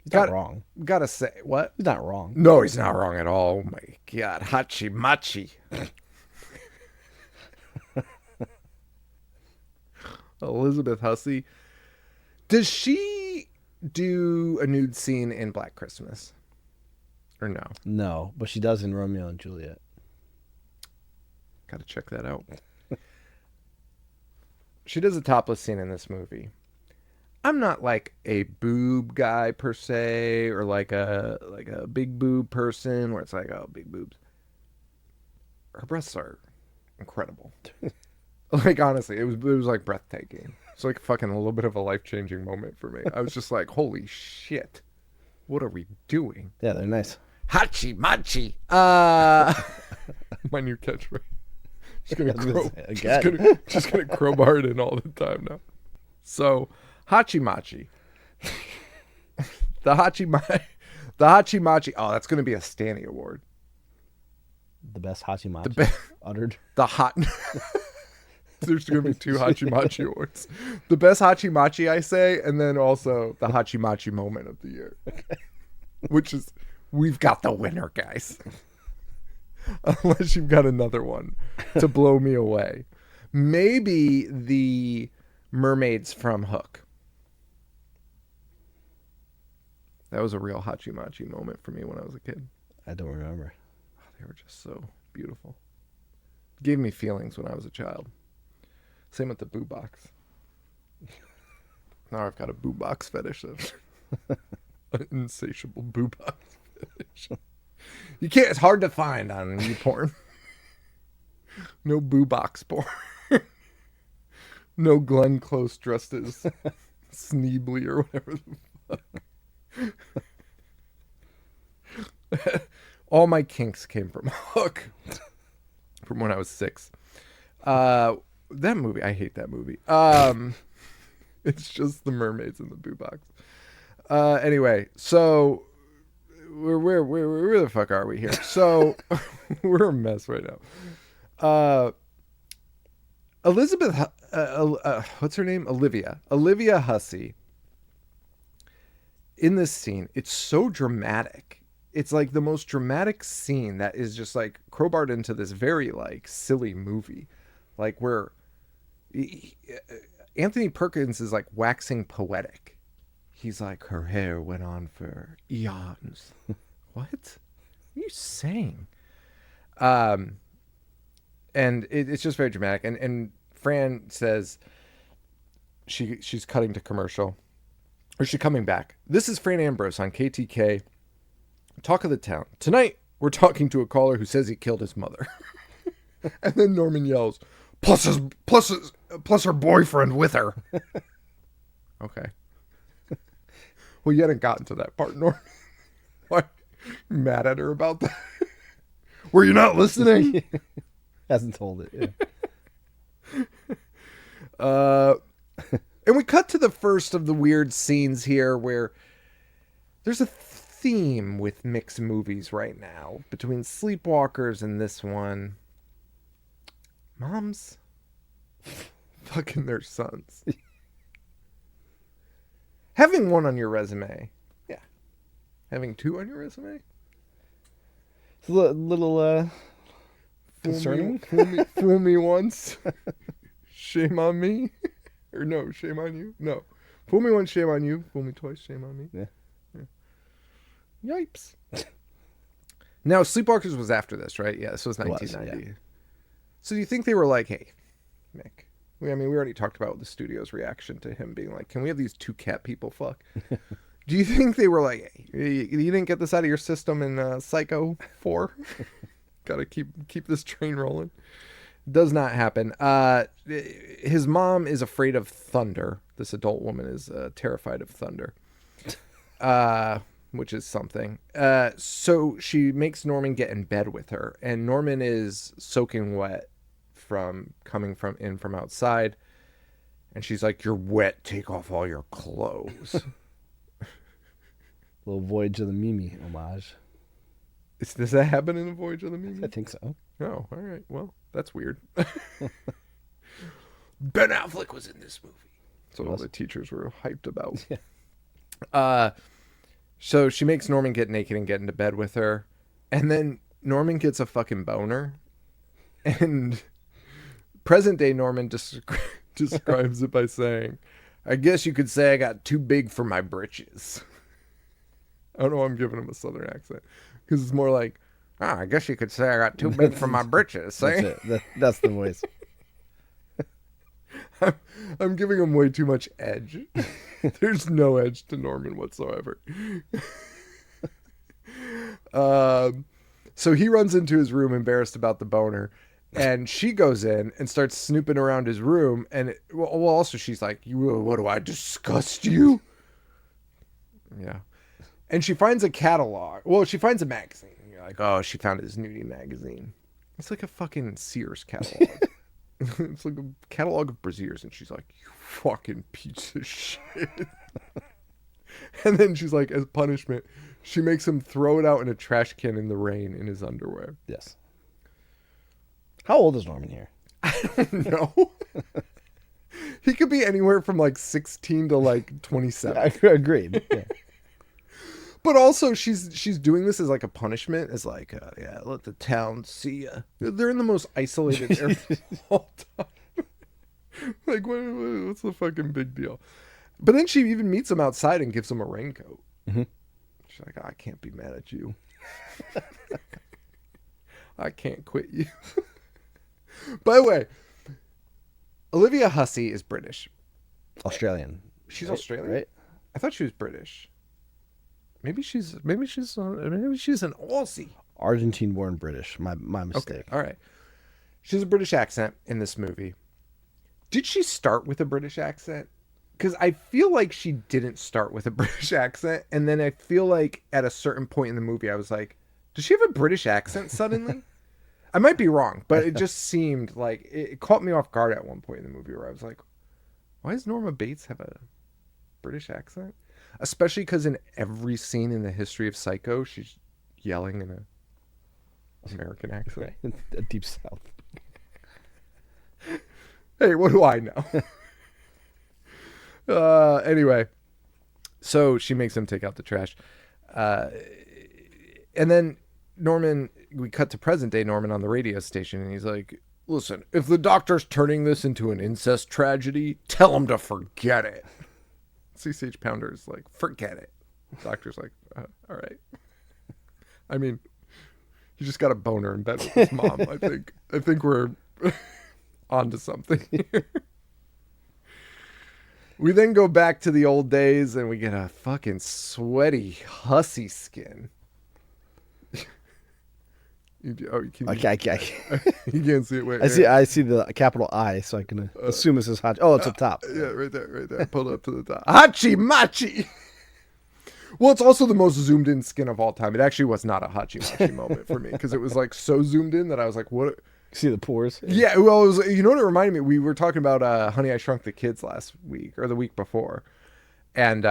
He's not wrong. Gotta say, what? He's not wrong. No, he's not wrong at all. Oh my God. Hachi Machi. Elizabeth Hussey. Does she do a nude scene in Black Christmas? Or no? No, but she does in Romeo and Juliet. Gotta check that out. She does a topless scene in this movie. I'm not like a boob guy per se, or like a big boob person where it's like, oh, big boobs. Her breasts are incredible. Like, honestly, it was like breathtaking. It's like fucking a little bit of a life-changing moment for me. I was just like, holy shit. What are we doing? Yeah, they're nice. Hachi Machi. My new catchphrase. Just gonna crowbar it in all the time now. So, Hachi Machi. The Hachi Machi. Oh, that's gonna be a Stanny Award. The best Hachimachi uttered. The hot. There's going to be 2 Hachimachi awards. The best Hachimachi, I say, and then also the Hachimachi moment of the year. Okay. Which is, we've got the winner, guys. Unless you've got another one to blow me away. Maybe the mermaids from Hook. That was a real Hachimachi moment for me when I was a kid. I don't remember. They were just so beautiful. Gave me feelings when I was a child. Same with the boo box. Now I've got a boo box fetish. An insatiable boo box fetish. You can't. It's hard to find on YouPorn. No boo box porn. No Glenn Close dressed as Sneebly or whatever the fuck. All my kinks came from Hook. From when I was 6. That movie, I hate that movie. It's just the mermaids in the boo box. Anyway, so where the fuck are we here? So we're a mess right now. Elizabeth, what's her name? Olivia Hussey. In this scene, it's so dramatic. It's like the most dramatic scene that is just like crowbarred into this very like silly movie, like where Anthony Perkins is like waxing poetic. He's like, her hair went on for eons. What are you saying? And it's just very dramatic. And Fran says she's cutting to commercial, or she's coming back. This is Fran Ambrose on KTK. Talk of the town. Tonight, we're talking to a caller who says he killed his mother. And then Norman yells, plus her boyfriend with her. Okay. Well, you hadn't gotten to that part, Norman. Why? You mad at her about that? Were you not listening? Hasn't told it, yeah. And we cut to the first of the weird scenes here where there's a theme with mixed movies right now between Sleepwalkers and this one. Moms fucking their sons. Having one on your resume, yeah, Having 2 on your resume? It's a little concerning. Fool me once. Shame on me. Or no, shame on you. No. Fool me once, shame on you. Fool me twice, shame on me. Yeah. Yipes. Now, Sleepwalkers was after this, right? Yeah, this was It was, 1990. yeah. So do you think they were like, hey, Mick, we already talked about the studio's reaction to him being like, can we have these 2 cat people fuck? Do you think they were like, hey, you didn't get this out of your system in Psycho 4? Gotta keep this train rolling. Does not happen. His mom is afraid of thunder. This adult woman is terrified of thunder. Which is something. So she makes Norman get in bed with her, and Norman is soaking wet from outside, and she's like, "You're wet. Take off all your clothes." Little Voyage of the Mimi homage. Does that happen in the Voyage of the Mimi? I think so. Oh, all right. Well, that's weird. Ben Affleck was in this movie. That's what all the teachers were hyped about. Yeah. So she makes Norman get naked and get into bed with her. And then Norman gets a fucking boner. And present day Norman describes it by saying, I guess you could say I got too big for my britches. I don't know why I'm giving him a southern accent. Because it's more like, I guess you could say I got too big for my britches. That's it. That's the voice. I'm giving him way too much edge. There's no edge to Norman whatsoever. So he runs into his room embarrassed about the boner, and she goes in and starts snooping around his room. And also she's like, what do I disgust you? Yeah. And she finds a catalog. Well, she finds a magazine. And you're like, oh, she found his nudie magazine. It's like a fucking Sears catalog. It's like a catalog of brassieres, and she's like, you fucking piece of shit. And then she's like, as punishment, she makes him throw it out in a trash can in the rain in his underwear. Yes. How old is Norman here? I don't know. He could be anywhere from like 16 to like 27. Agreed. Yeah. But also, she's doing this as like a punishment, as like, yeah, let the town see ya. They're in the most isolated area of all time. Like, what's the fucking big deal? But then she even meets him outside and gives him a raincoat. Mm-hmm. She's like, I can't be mad at you. I can't quit you. By the way, Olivia Hussey is British. Australian. She's right? Australian? Right? I thought she was British. Maybe she's an Aussie. Argentine-born British. My mistake. Okay, all right. She has a British accent in this movie. Did she start with a British accent? Because I feel like she didn't start with a British accent, and then I feel like at a certain point in the movie, I was like, does she have a British accent suddenly? I might be wrong, but it just seemed like it caught me off guard at one point in the movie where I was like, why does Norma Bates have a British accent? Especially because in every scene in the history of Psycho, she's yelling in an American accent. A deep south. Hey, what do I know? Anyway, so she makes him take out the trash. And then Norman, we cut to present day Norman on the radio station, and he's like, listen, if the doctor's turning this into an incest tragedy, tell him to forget it. CCH Pounder's like, forget it. The doctor's like, all right. I mean, he just got a boner in bed with his mom. I think we're onto something here. We then go back to the old days, and we get a fucking sweaty hussy skin. You can't see it. Wait, I see the capital I, so I can assume this is hot. Oh, it's up top. Yeah, right there. Pull it up to the top. Hachi Machi. Well, it's also the most zoomed in skin of all time. It actually was not a Hachi Machi moment for me because it was like so zoomed in that I was like, what? See the pores? Yeah, well, it was, you know what it reminded me? We were talking about Honey, I Shrunk the Kids last week or the week before. And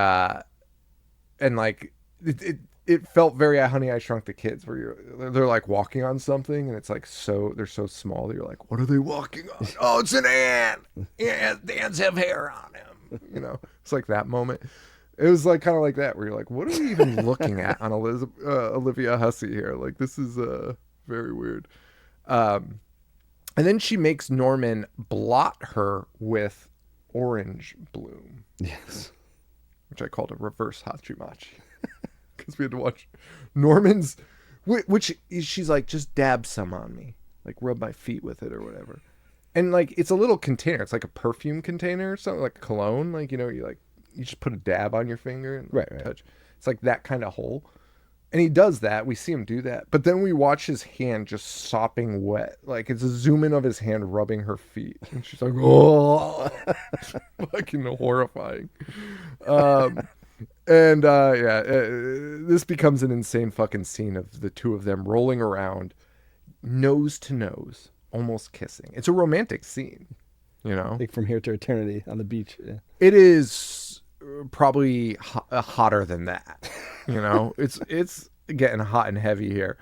like it felt very Honey, I Shrunk the Kids where they're like walking on something and it's like they're so small that you're like, what are they walking on? Oh, it's an ant. Yeah, the ants have hair on them. You know, it's like that moment. It was like kind of like that, where you're like, what are we even looking at on Olivia Hussey here? Like, this is very weird. And then she makes Norman blot her with orange bloom. Yes. Which I called a reverse Hachimachi. Because we had to watch Norman's, which she's like, just dab some on me. Like, rub my feet with it or whatever. And like, it's a little container. It's like a perfume container or something, like cologne. Like, you just put a dab on your finger and right. touch. It's like that kind of hole. And he does that. We see him do that. But then we watch his hand just sopping wet. Like, it's a zoom in of his hand rubbing her feet. And she's like, oh, fucking horrifying. This becomes an insane fucking scene of the two of them rolling around nose to nose, almost kissing. It's a romantic scene, Like From Here to Eternity on the beach. Yeah. It is probably hotter than that. It's getting hot and heavy here.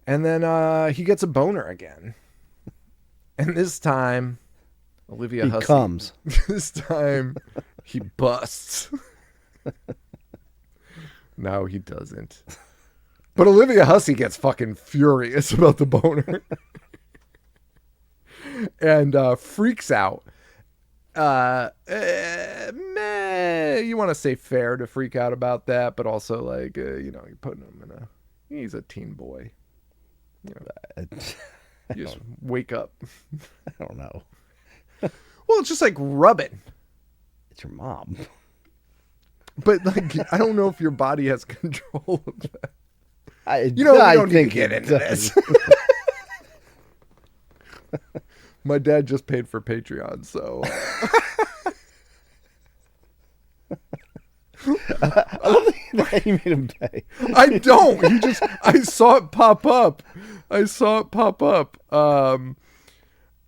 And then he gets a boner again. And this time, Olivia Hussey comes. This time, he busts. No, he doesn't. But Olivia Hussey gets fucking furious about the boner. And freaks out. You want to say fair to freak out about that, but also like, you're putting him he's a teen boy. You just wake up. I don't know. Well, it's just like rubbing. It's your mom. But like, I don't know if your body has control of that. I don't need to think get into this. My dad just paid for Patreon, so. I love that you made him pay. I don't. I saw it pop up.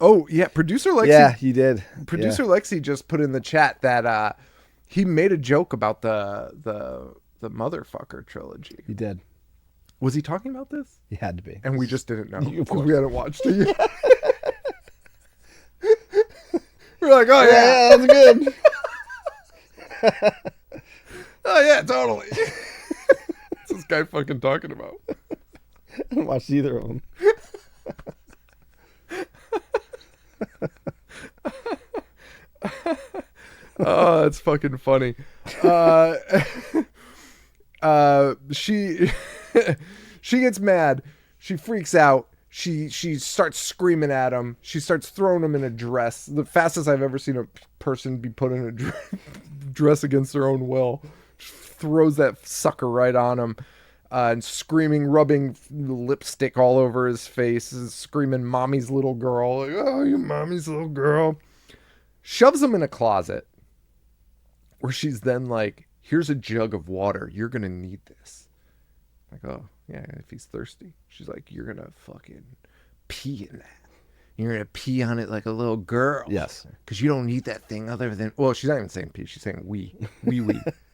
Oh yeah, producer Lexi. Yeah, he did. Producer Lexi just put in the chat that he made a joke about the Motherfucker trilogy. He did. Was he talking about this? He had to be. And we just didn't know because we hadn't watched it yet. We're like, oh yeah, that's good. Oh yeah, totally. What's this guy fucking talking about? I haven't watched either of them. Oh, that's fucking funny. She gets mad. She freaks out. She starts screaming at him. She starts throwing him in a dress. The fastest I've ever seen a person be put in a dress against their own will. Throws that sucker right on him. And screaming, rubbing lipstick all over his face. And screaming, mommy's little girl. Like, oh, you mommy's little girl. Shoves him in a closet. Where she's then like, here's a jug of water. You're going to need this. Like, oh, yeah, if he's thirsty. She's like, you're going to fucking pee in that. You're going to pee on it like a little girl. Yes. Because you don't need that thing other than... Well, she's not even saying pee. She's saying wee. Wee.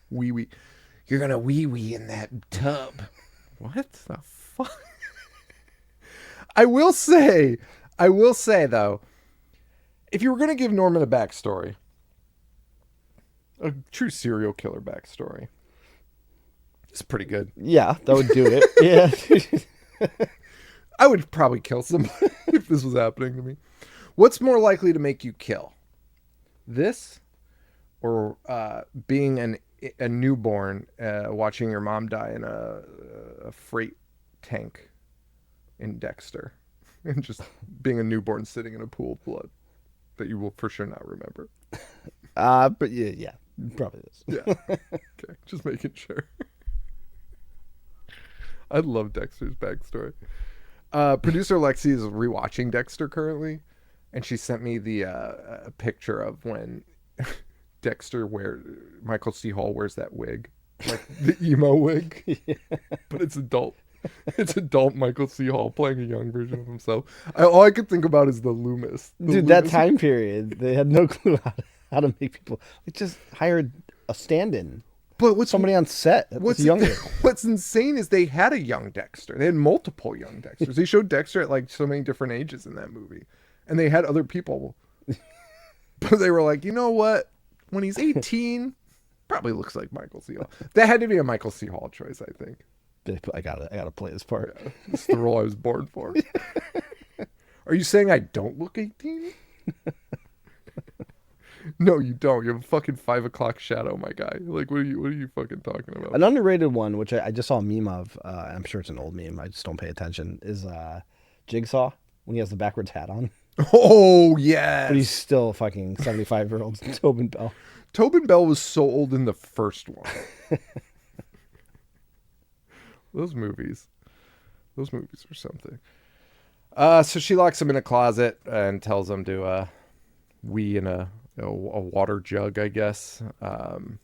Wee. You're going to wee in that tub. What the fuck? I will say, though, if you were going to give Norman a backstory, a true serial killer backstory, it's pretty good. Yeah, that would do it. Yeah. I would probably kill somebody if this was happening to me. What's more likely to make you kill? This or being a newborn watching your mom die in a freight tank in Dexter and just being a newborn sitting in a pool of blood that you will for sure not remember? But yeah, probably is. Yeah. Okay, just making sure. I love Dexter's backstory. Producer Lexi is rewatching Dexter currently, and she sent me the a picture of when Michael C. Hall wears that wig, like the emo wig, yeah. But it's adult. It's adult Michael C. Hall playing a young version of himself. All I could think about is the Loomis. That time period, they had no clue how to make people. They just hired a stand-in. But what's somebody on set that was younger? What's insane is they had a young Dexter. They had multiple young Dexters. They showed Dexter at like so many different ages in that movie, and they had other people. But they were like, you know what? When he's 18, Probably looks like Michael C. Hall. That had to be a Michael C. Hall choice, I think. I gotta play this part. Yeah, it's the role I was born for. Are you saying I don't look 18? No, you don't. You have a fucking 5 o'clock shadow, my guy. Like, what are you fucking talking about? An underrated one, which I just saw a meme of, and I'm sure it's an old meme, I just don't pay attention, is Jigsaw, when he has the backwards hat on. Oh, yes. But he's still fucking 75-year-old Tobin Bell. Tobin Bell was so old in the first one. Those movies were something. So she locks him in a closet and tells him to wee in a water jug, I guess. You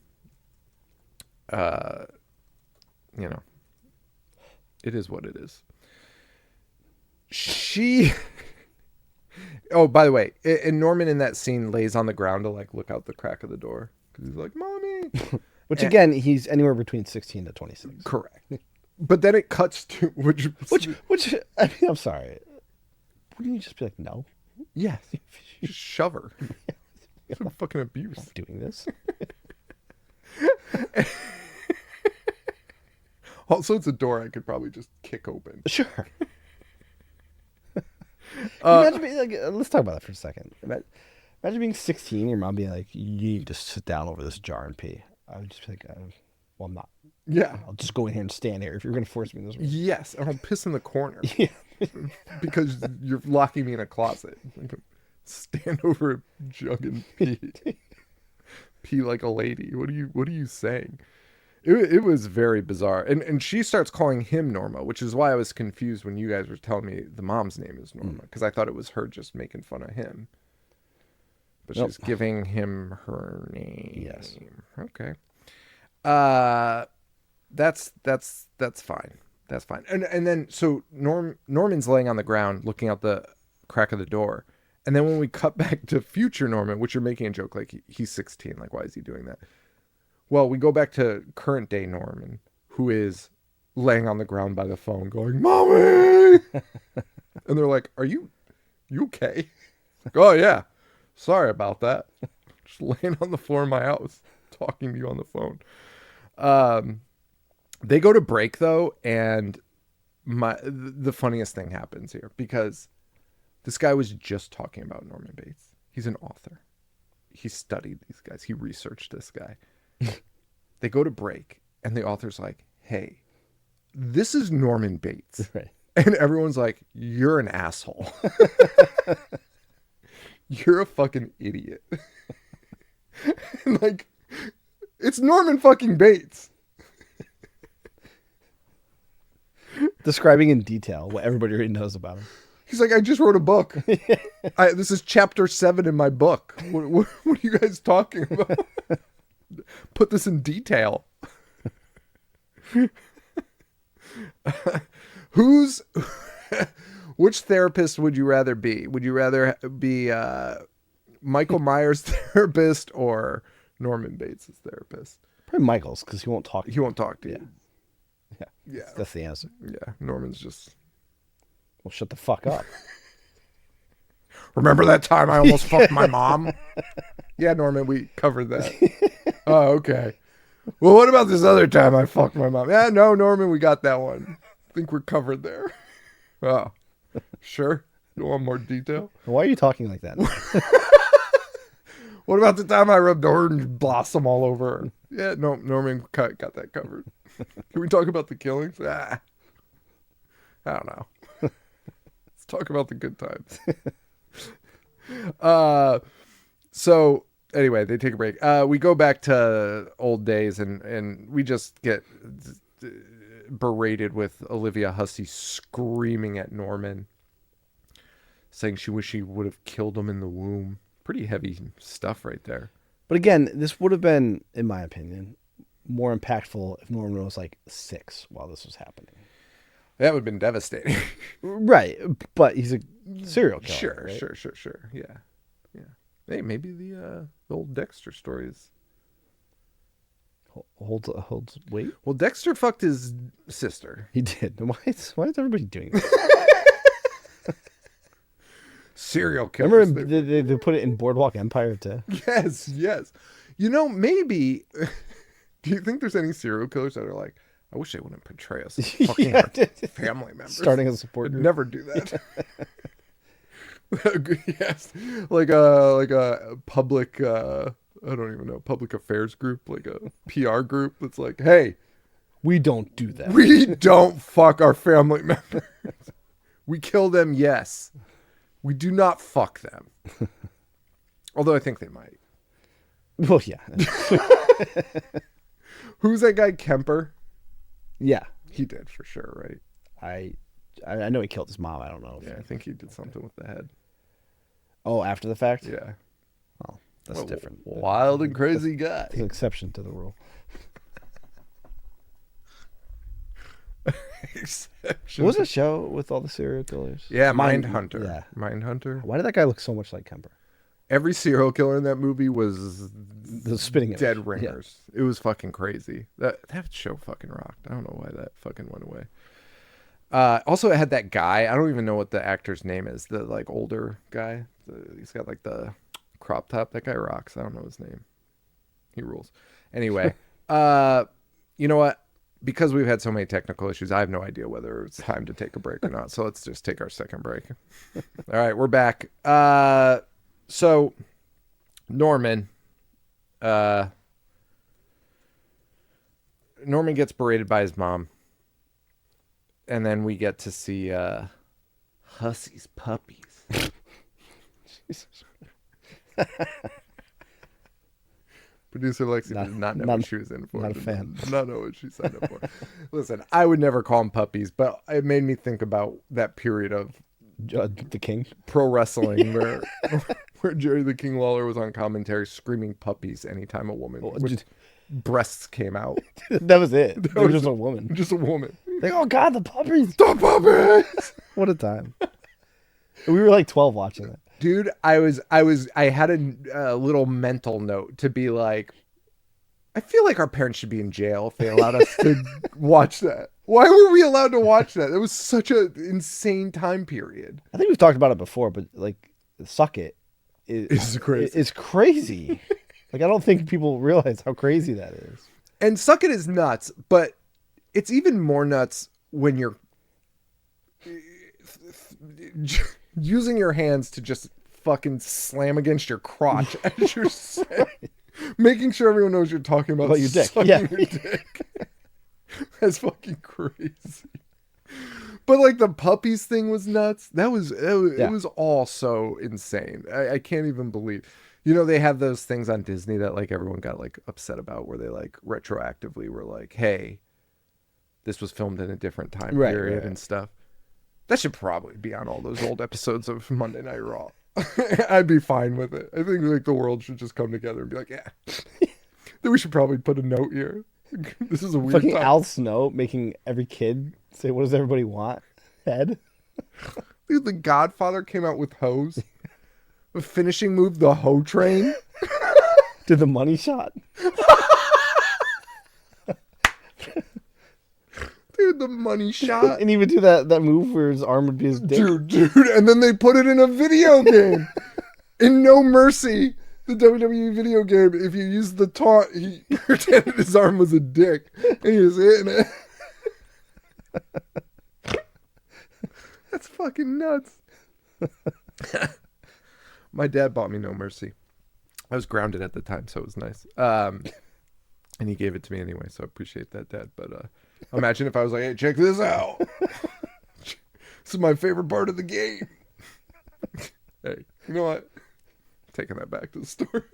know, it is what it is. Oh, by the way, and Norman in that scene lays on the ground to like look out the crack of the door because he's like, "Mommy." Which again, he's anywhere between 16 to 26. Correct. But then it cuts to which I mean, I'm sorry. Wouldn't you just be like, no? Yes. Just shove her. Some fucking abuse. I'm not doing this. Also, it's a door I could probably just kick open. Sure. Imagine being like, let's talk about that for a second. Imagine being 16, your mom being like, you need to sit down over this jar and pee. I would just be like, well, I'm not. Yeah. I'll just go in here and stand here if you're going to force me in this room. Yes, and I'll piss in the corner. Yeah. Because you're locking me in a closet. Stand over a jug and pee. Pee like a lady. What are you saying? It was very bizarre. And she starts calling him Norma, which is why I was confused when you guys were telling me the mom's name is Norma, because I thought it was her just making fun of him. But she's giving him her name. Yes. Okay. That's fine. That's fine. And then so Norman's laying on the ground looking out the crack of the door. And then when we cut back to future Norman, which you're making a joke like he's 16, like why is he doing that? Well, we go back to current day Norman, who is laying on the ground by the phone going, "Mommy!" And they're like, "Are you okay?" Like, "Oh yeah. Sorry about that. Just laying on the floor in my house talking to you on the phone." They go to break though, and the funniest thing happens here because this guy was just talking about Norman Bates. He's an author. He studied these guys. He researched this guy. They go to break, and the author's like, "Hey, this is Norman Bates." Right. And everyone's like, "You're an asshole. You're a fucking idiot." And like, it's Norman fucking Bates. Describing in detail what everybody already knows about him. He's like, "I just wrote a book. This is chapter 7 in my book. What are you guys talking about? Put this in detail." Which therapist would you rather be? Would you rather be Michael Myers' therapist or Norman Bates' therapist? Probably Michael's, because he won't talk. He won't talk to you. Yeah. That's the answer. Yeah. Norman's just... Well, shut the fuck up. "Remember that time I almost fucked my mom?" Yeah, Norman, we covered that. Oh, okay. Well, what about this other time I fucked my mom? Yeah, no, Norman, we got that one. I think we're covered there. Oh, sure. You want more detail? Why are you talking like that? What about the time I rubbed orange blossom all over her? Yeah, no, Norman got that covered. Can we talk about the killings? I don't know. Let's talk about the good times. So anyway, they take a break. We go back to old days and we just get berated with Olivia Hussey screaming at Norman, saying she wished she would have killed him in the womb. Pretty heavy stuff right there. But again, this would have been, in my opinion, more impactful if Norman was like 6 while this was happening. That would have been devastating. Right. But he's a serial killer. Sure. Yeah. Hey, maybe the old Dexter story is... Holds weight? Well, Dexter fucked his sister. He did. Why is everybody doing this? Serial killers. Remember they put it in Boardwalk Empire too? Yes. You know, maybe Do you think there's any serial killers that are like, I wish they wouldn't portray us as fucking our family members? Starting a support group. Never do that. Yes, like a public, I don't even know, public affairs group, like a PR group that's like, hey, We don't do that. we don't fuck our family members. We kill them, yes. We do not fuck them. Although I think they might. Well, yeah. Who's that guy, Kemper? Yeah. He did for sure, right? I know he killed his mom. I don't know. Yeah, I think he did something with the head. Oh, after the fact? Yeah. Well, that's different. Wild and crazy guy. It's an exception to the rule. Exception. What was a show with all the serial killers? Yeah, Mindhunter. Yeah. Mindhunter. Why did that guy look so much like Kemper? Every serial killer in that movie was The spitting image. dead ringers. Yeah. It was fucking crazy. That show fucking rocked. I don't know why that fucking went away. Also, it had that guy. I don't even know what the actor's name is. The like older guy. He's got like the crop top. That guy rocks. I don't know his name. He rules. Anyway, you know what? Because we've had so many technical issues, I have no idea whether it's time to take a break or not. So let's just take our second break. All right, we're back. So Norman gets berated by his mom. And then we get to see Hussey's puppies. Producer Lexi did not know what she was in for. Not a fan. Did not know what she signed up for. Listen, I would never call them puppies, but it made me think about that period of the King pro wrestling where Jerry the King Lawler was on commentary screaming puppies anytime a woman with breasts came out. That was it. There was just a woman. Just a woman. Like, oh God, the puppies. The puppies. What a time. We were like 12 watching it. Dude, I had a little mental note to be like, I feel like our parents should be in jail if they allowed us to watch that. Why were we allowed to watch that? It was such an insane time period. I think we've talked about it before, but like, Suck It It's crazy. It's crazy. Like, I don't think people realize how crazy that is. And Suck It is nuts, but it's even more nuts when you're using your hands to just fucking slam against your crotch as you're saying, making sure everyone knows you're talking about your dick. Your dick. That's fucking crazy. But like the puppies thing was nuts. It was all so insane. I can't even believe. You know, they have those things on Disney that like everyone got like upset about where they like retroactively were like, hey, this was filmed in a different time period and stuff. That should probably be on all those old episodes of Monday Night Raw. I'd be fine with it. I think like the world should just come together and be like, yeah. Then we should probably put a note here. This is a weird fucking time. Al Snow making every kid say, what does everybody want? Head? Dude, The Godfather came out with hose. The finishing move, the hoe train. Did the money shot? Dude, the money shot. And he would do that move where his arm would be his dick. Dude. And then they put it in a video game. In No Mercy, the WWE video game, if you use the taunt, he pretended his arm was a dick. And he was hitting it. That's fucking nuts. My dad bought me No Mercy. I was grounded at the time, so it was nice. And he gave it to me anyway, so I appreciate that, Dad. But imagine if I was like, hey, check this out. This is my favorite part of the game. Hey, you know what? Taking that back to the store.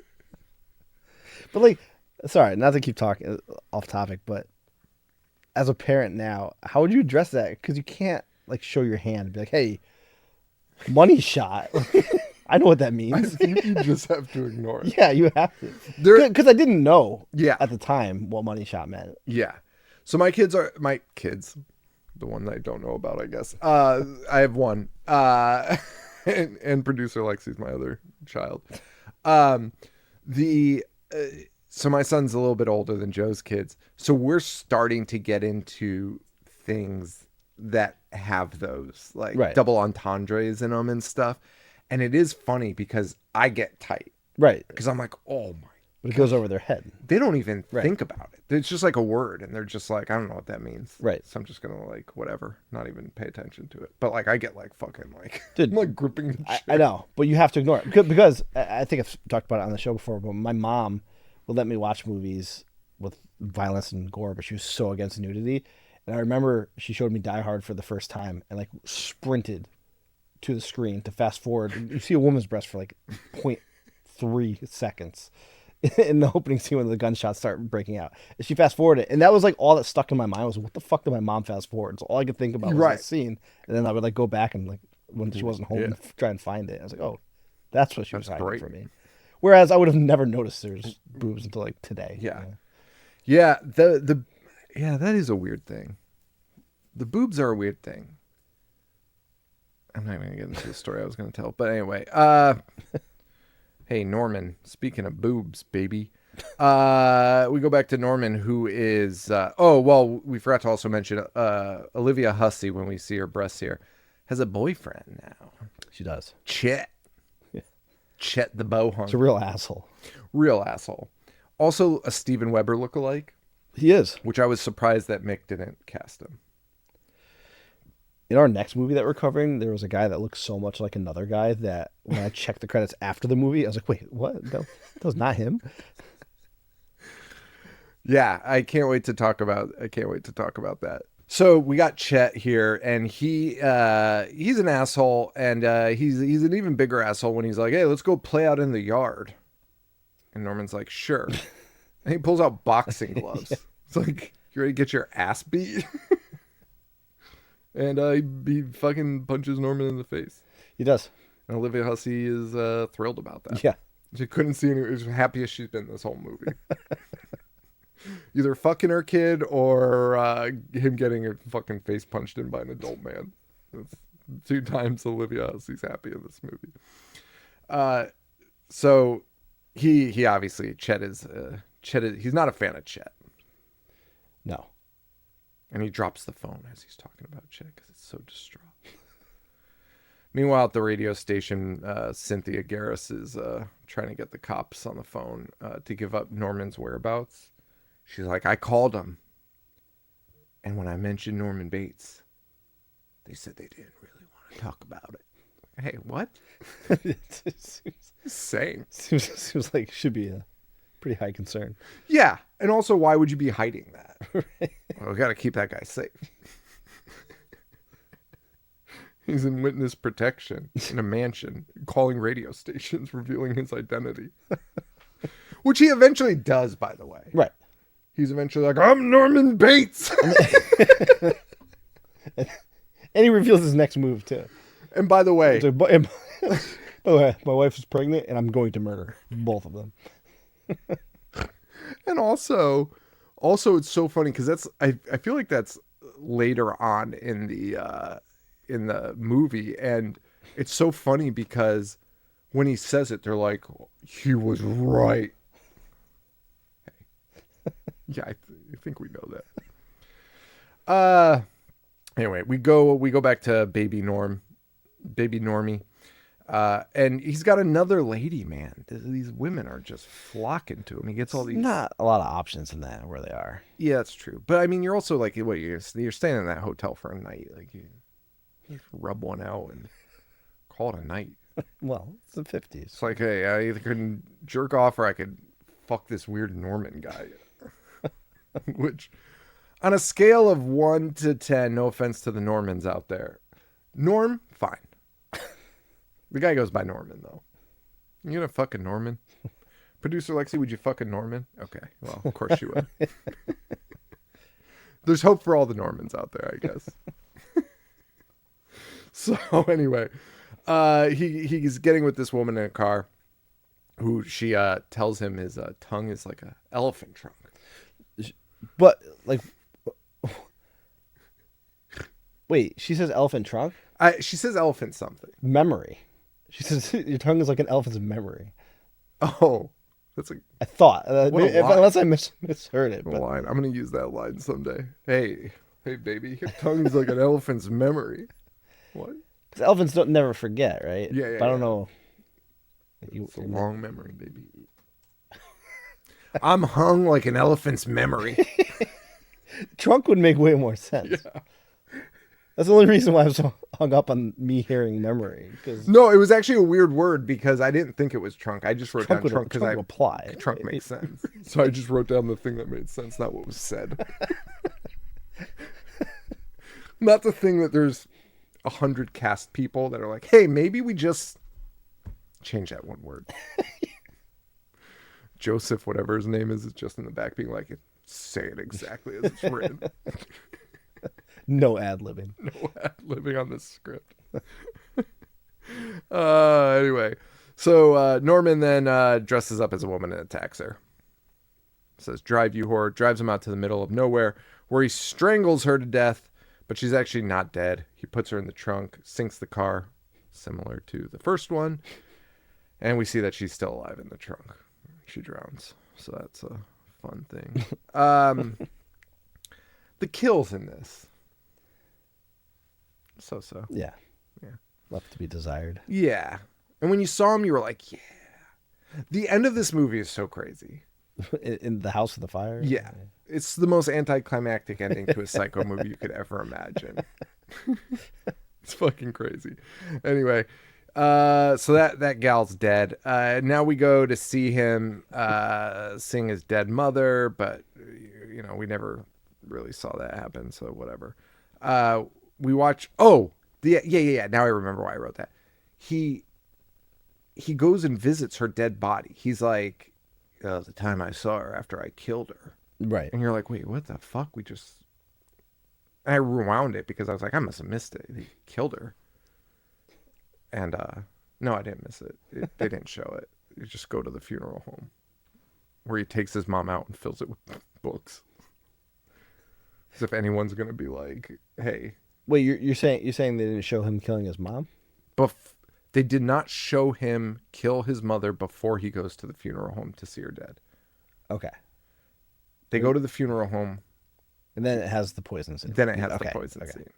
But like, sorry, not to keep talking off topic, but as a parent now, how would you address that? Because you can't like show your hand and be like, hey, money shot. I know what that means. I think you just have to ignore it. Yeah, you have to. Because I didn't know at the time what money shot meant. Yeah. So my kids, the one that I don't know about, I guess. I have one. And producer Lexi's my other child. So my son's a little bit older than Joe's kids. So we're starting to get into things that have those like double entendres in them and stuff. And it is funny because I get tight. Right. Because I'm like, oh my But it goes over their head. They don't even Right. think about it. It's just like a word, and they're just like, I don't know what that means. Right. So I'm just gonna like whatever, not even pay attention to it. But like I get like fucking like, Dude, I'm like gripping the chair. I know, but you have to ignore it because I think I've talked about it on the show before. But my mom would let me watch movies with violence and gore, but she was so against nudity. And I remember she showed me Die Hard for the first time and like sprinted to the screen to fast forward. You see a woman's breast for like 0.3 seconds in the opening scene when the gunshots start breaking out. And she fast forwarded, and that was like all that stuck in my mind was, what the fuck did my mom fast forward? So all I could think about was Right. that scene, and then I would like go back and like when she wasn't home and try and find it. I was like, oh, that's what she was hiding great. from me. Whereas I would have never noticed there's boobs until like today. Yeah. Yeah, that is a weird thing. The boobs are a weird thing. I'm not going to get into the story I was going to tell, but anyway, hey Norman, speaking of boobs, baby. We go back to Norman, who is we forgot to also mention Olivia Hussey, when we see her breasts here, has a boyfriend now. She does. Chet. Chet the Bohunk. It's a real asshole. Real asshole. Also a Steven Weber lookalike. He is. Which I was surprised that Mick didn't cast him. In our next movie that we're covering, there was a guy that looked so much like another guy that when I checked the credits after the movie, I was like, wait, what? That was not him? Yeah, I can't wait to talk about that. So we got Chet here, and he's an asshole, and he's an even bigger asshole when he's like, hey, let's go play out in the yard. And Norman's like, sure. And he pulls out boxing gloves. Yeah. It's like, you ready to get your ass beat? And he fucking punches Norman in the face. He does. And Olivia Hussey is thrilled about that. Yeah. She couldn't see any. As happy as she's been this whole movie. Either fucking her kid or him getting her fucking face punched in by an adult man. That's 2 times Olivia Hussey's happy in this movie. So he obviously Chet is he's not a fan of Chet. No. And he drops the phone as he's talking about Chet because it's so distraught. Meanwhile, at the radio station, Cynthia Garris is trying to get the cops on the phone to give up Norman's whereabouts. She's like, I called him. And when I mentioned Norman Bates, they said they didn't really want to talk about it. Hey, what? Same. Seems like it should be a pretty high concern. Yeah. And also, why would you be hiding that? Right. Well, we got to keep that guy safe. He's in witness protection in a mansion, calling radio stations, revealing his identity. Which he eventually does, by the way. Right. He's eventually like, I'm Norman Bates. And he reveals his next move, too. And by the way... my wife is pregnant, and I'm going to murder both of them. And also it's so funny because that's I feel like that's later on in the movie, and it's so funny because when he says it, they're like, he was right. Yeah, I think we know that. Anyway, we go back to baby Normie. And he's got another lady, man. These women are just flocking to him. He gets all these... Not a lot of options in that where they are. Yeah, that's true. But I mean, you're also like, what, you're staying in that hotel for a night. Like, you rub one out and call it a night. Well, it's the 50s. It's like, hey, I either could jerk off or I could fuck this weird Norman guy. Which, on a scale of 1 to 10, no offense to the Normans out there, Norm, fine. The guy goes by Norman, though. You gonna fucking Norman? Producer Lexi, would you fucking Norman? Okay, well, of course you would. There's hope for all the Normans out there, I guess. So anyway, he's getting with this woman in a car who she tells him his tongue is like an elephant trunk. But, like... Wait, she says elephant trunk? She says elephant something. Memory. She says your tongue is like an elephant's memory. Oh, that's a... I thought. Unless I misheard it. But... line. I'm going to use that line someday. Hey, baby, your tongue's like an elephant's memory. What? Because elephants don't never forget, right? Yeah. But I don't know. It's a long memory, baby. I'm hung like an elephant's memory. Trunk would make way more sense. Yeah. That's the only reason why I was so hung up on me hearing memory. Because No, it was actually a weird word because I didn't think it was trunk. I just wrote down trunk because would apply. Trunk makes sense. So I just wrote down the thing that made sense, not what was said. Not the thing that there's 100 cast people that are like, hey, maybe we just change that one word. Joseph, whatever his name is just in the back being like, say it exactly as it's written. No ad-libbing. No ad-libbing on this script. Anyway, so Norman then dresses up as a woman and attacks her. Says, drive, you whore. Drives him out to the middle of nowhere where he strangles her to death, but she's actually not dead. He puts her in the trunk, sinks the car, similar to the first one, and we see that she's still alive in the trunk. She drowns, so that's a fun thing. The kills in this. So. Yeah. Yeah. Left to be desired. Yeah. And when you saw him, you were like, yeah. The end of this movie is so crazy. In the House of the Fire? Yeah. It's the most anticlimactic ending to a Psycho movie you could ever imagine. It's fucking crazy. Anyway, so that gal's dead. Now we go to see him seeing his dead mother, but we never really saw that happen, so whatever. We watch yeah. Now I remember why I wrote that. He goes and visits her dead body. He's like, the time I saw her after I killed her. Right. And you're like, wait, what the fuck? I rewound it because I was like, I must have missed it. He killed her. And no, I didn't miss it. They didn't show it. You just go to the funeral home where he takes his mom out and fills it with books. As if anyone's gonna be like, hey. Wait, you're saying they didn't show him killing his mom? They did not show him kill his mother before he goes to the funeral home to see her dead. Okay. They go to the funeral home. And then it has the poison scene. The poison scene.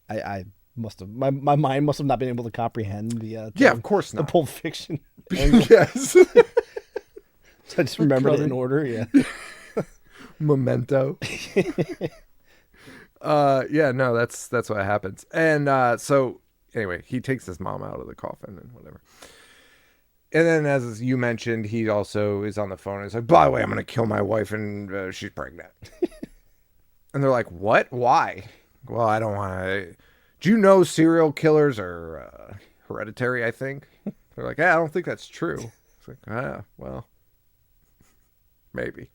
I must have, my mind must have not been able to comprehend the... yeah, of course not. The Pulp Fiction. Yes. So I just remembered it in order, yeah. Memento. Yeah, no, that's what happens. And so anyway, he takes his mom out of the coffin and whatever. And then, as you mentioned, he also is on the phone and he's like, by the way, I'm going to kill my wife and she's pregnant. And they're like, what? Why? Well, I don't want to. Do you know serial killers are hereditary, I think? They're like, I don't think that's true. It's like, well, maybe.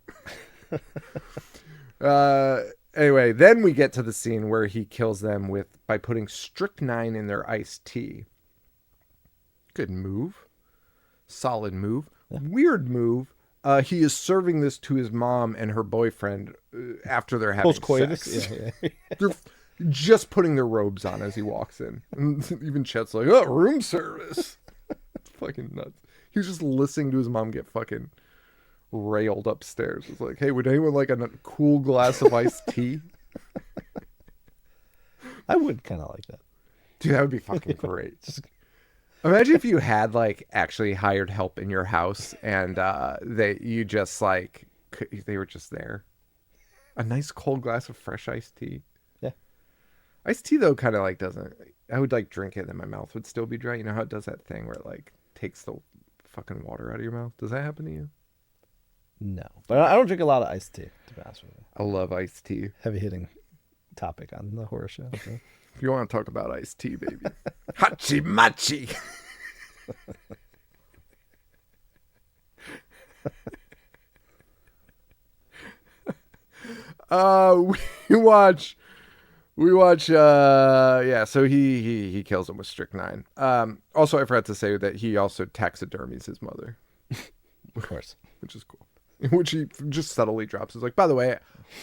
Anyway, then we get to the scene where he kills them by putting strychnine in their iced tea. Good move. Solid move. Yeah. Weird move. He is serving this to his mom and her boyfriend after they're having sex. Yeah. They're just putting their robes on as he walks in. And even Chet's like, oh, room service. It's fucking nuts. He was just listening to his mom get fucking railed upstairs. It's like, hey, would anyone like a cool glass of iced tea? I would kind of like that. Dude, that would be fucking great. Imagine if you had like actually hired help in your house and they were just there. A nice cold glass of fresh iced tea. Yeah. Iced tea though kind of like doesn't. I would like drink it and my mouth would still be dry. You know how it does that thing where it like takes the fucking water out of your mouth? Does that happen to you? No, but I don't drink a lot of iced tea, to be honest with you. I love iced tea. Heavy hitting topic on the horror show. So. If you want to talk about iced tea, baby. Hachi machi. We watch so he kills him with strychnine. Also I forgot to say that he also taxidermies his mother. Of course. Which is cool. Which he just subtly drops. It's like, by the way,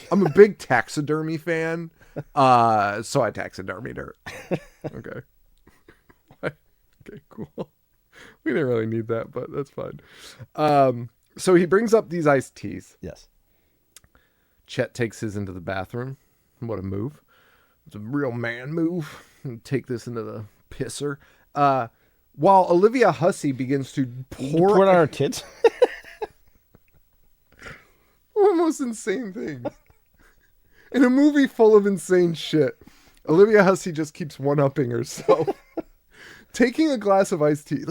I'm a big taxidermy fan. So I taxidermied her. Okay. Okay, cool. We didn't really need that, but that's fine. So he brings up these iced teas. Yes. Chet takes his into the bathroom. What a move. It's a real man move. Take this into the pisser. While Olivia Hussey begins to pour on her tits. Most insane things. In a movie full of insane shit, Olivia Hussey just keeps one-upping herself. Taking a glass of iced tea,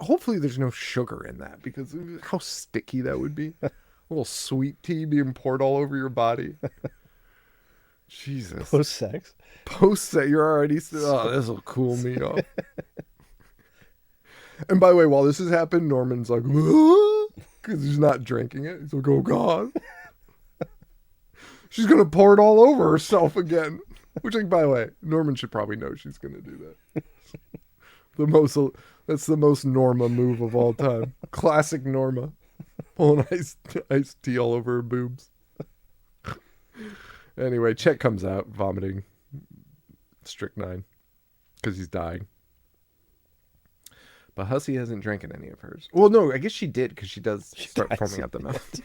hopefully there's no sugar in that, because how sticky that would be. A little sweet tea being poured all over your body. Jesus. Post-sex? Post-sex, you're already, this will cool me off. And by the way, while this has happened, Norman's like, because he's not drinking it. He's like, oh God. She's going to pour it all over herself again. Which, like, by the way, Norman should probably know she's going to do that. That's the most Norma move of all time. Classic Norma. Pulling iced tea all over her boobs. Anyway, Chet comes out vomiting strychnine because he's dying. But Hussey hasn't drinking any of hers. Well, no, I guess she did, because she does start foaming out the mouth.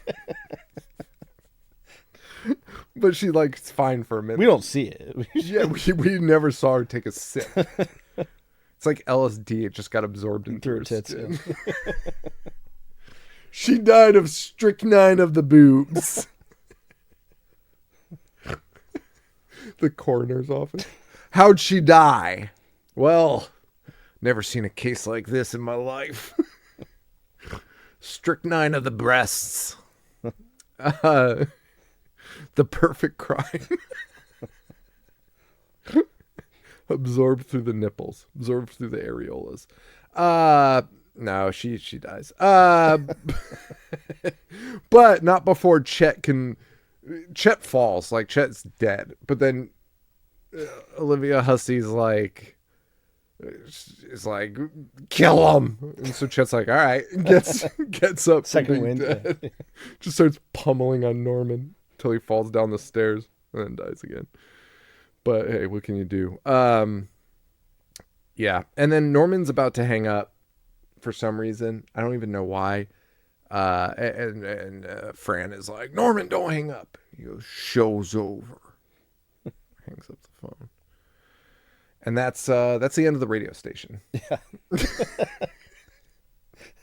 But she, like, it's fine for a minute. We don't see it. Yeah, we never saw her take a sip. It's like LSD. It just got absorbed into her tits. skin. She died of strychnine of the boobs. The coroner's office. How'd she die? Well, never seen a case like this in my life. Strychnine of the breasts. The perfect crime. Absorbed through the nipples. Absorbed through the areolas. No, she dies. But not before Chet falls. Like, Chet's dead. But then Olivia Hussey's like, kill him. And so Chet's like, all right. Gets up. Second wind. Dead. Just starts pummeling on Norman until he falls down the stairs and then dies again. But hey, what can you do? Yeah. And then Norman's about to hang up for some reason. I don't even know why. And Fran is like, Norman, don't hang up. He goes, show's over. Hangs up the phone. And that's the end of the radio station. Yeah.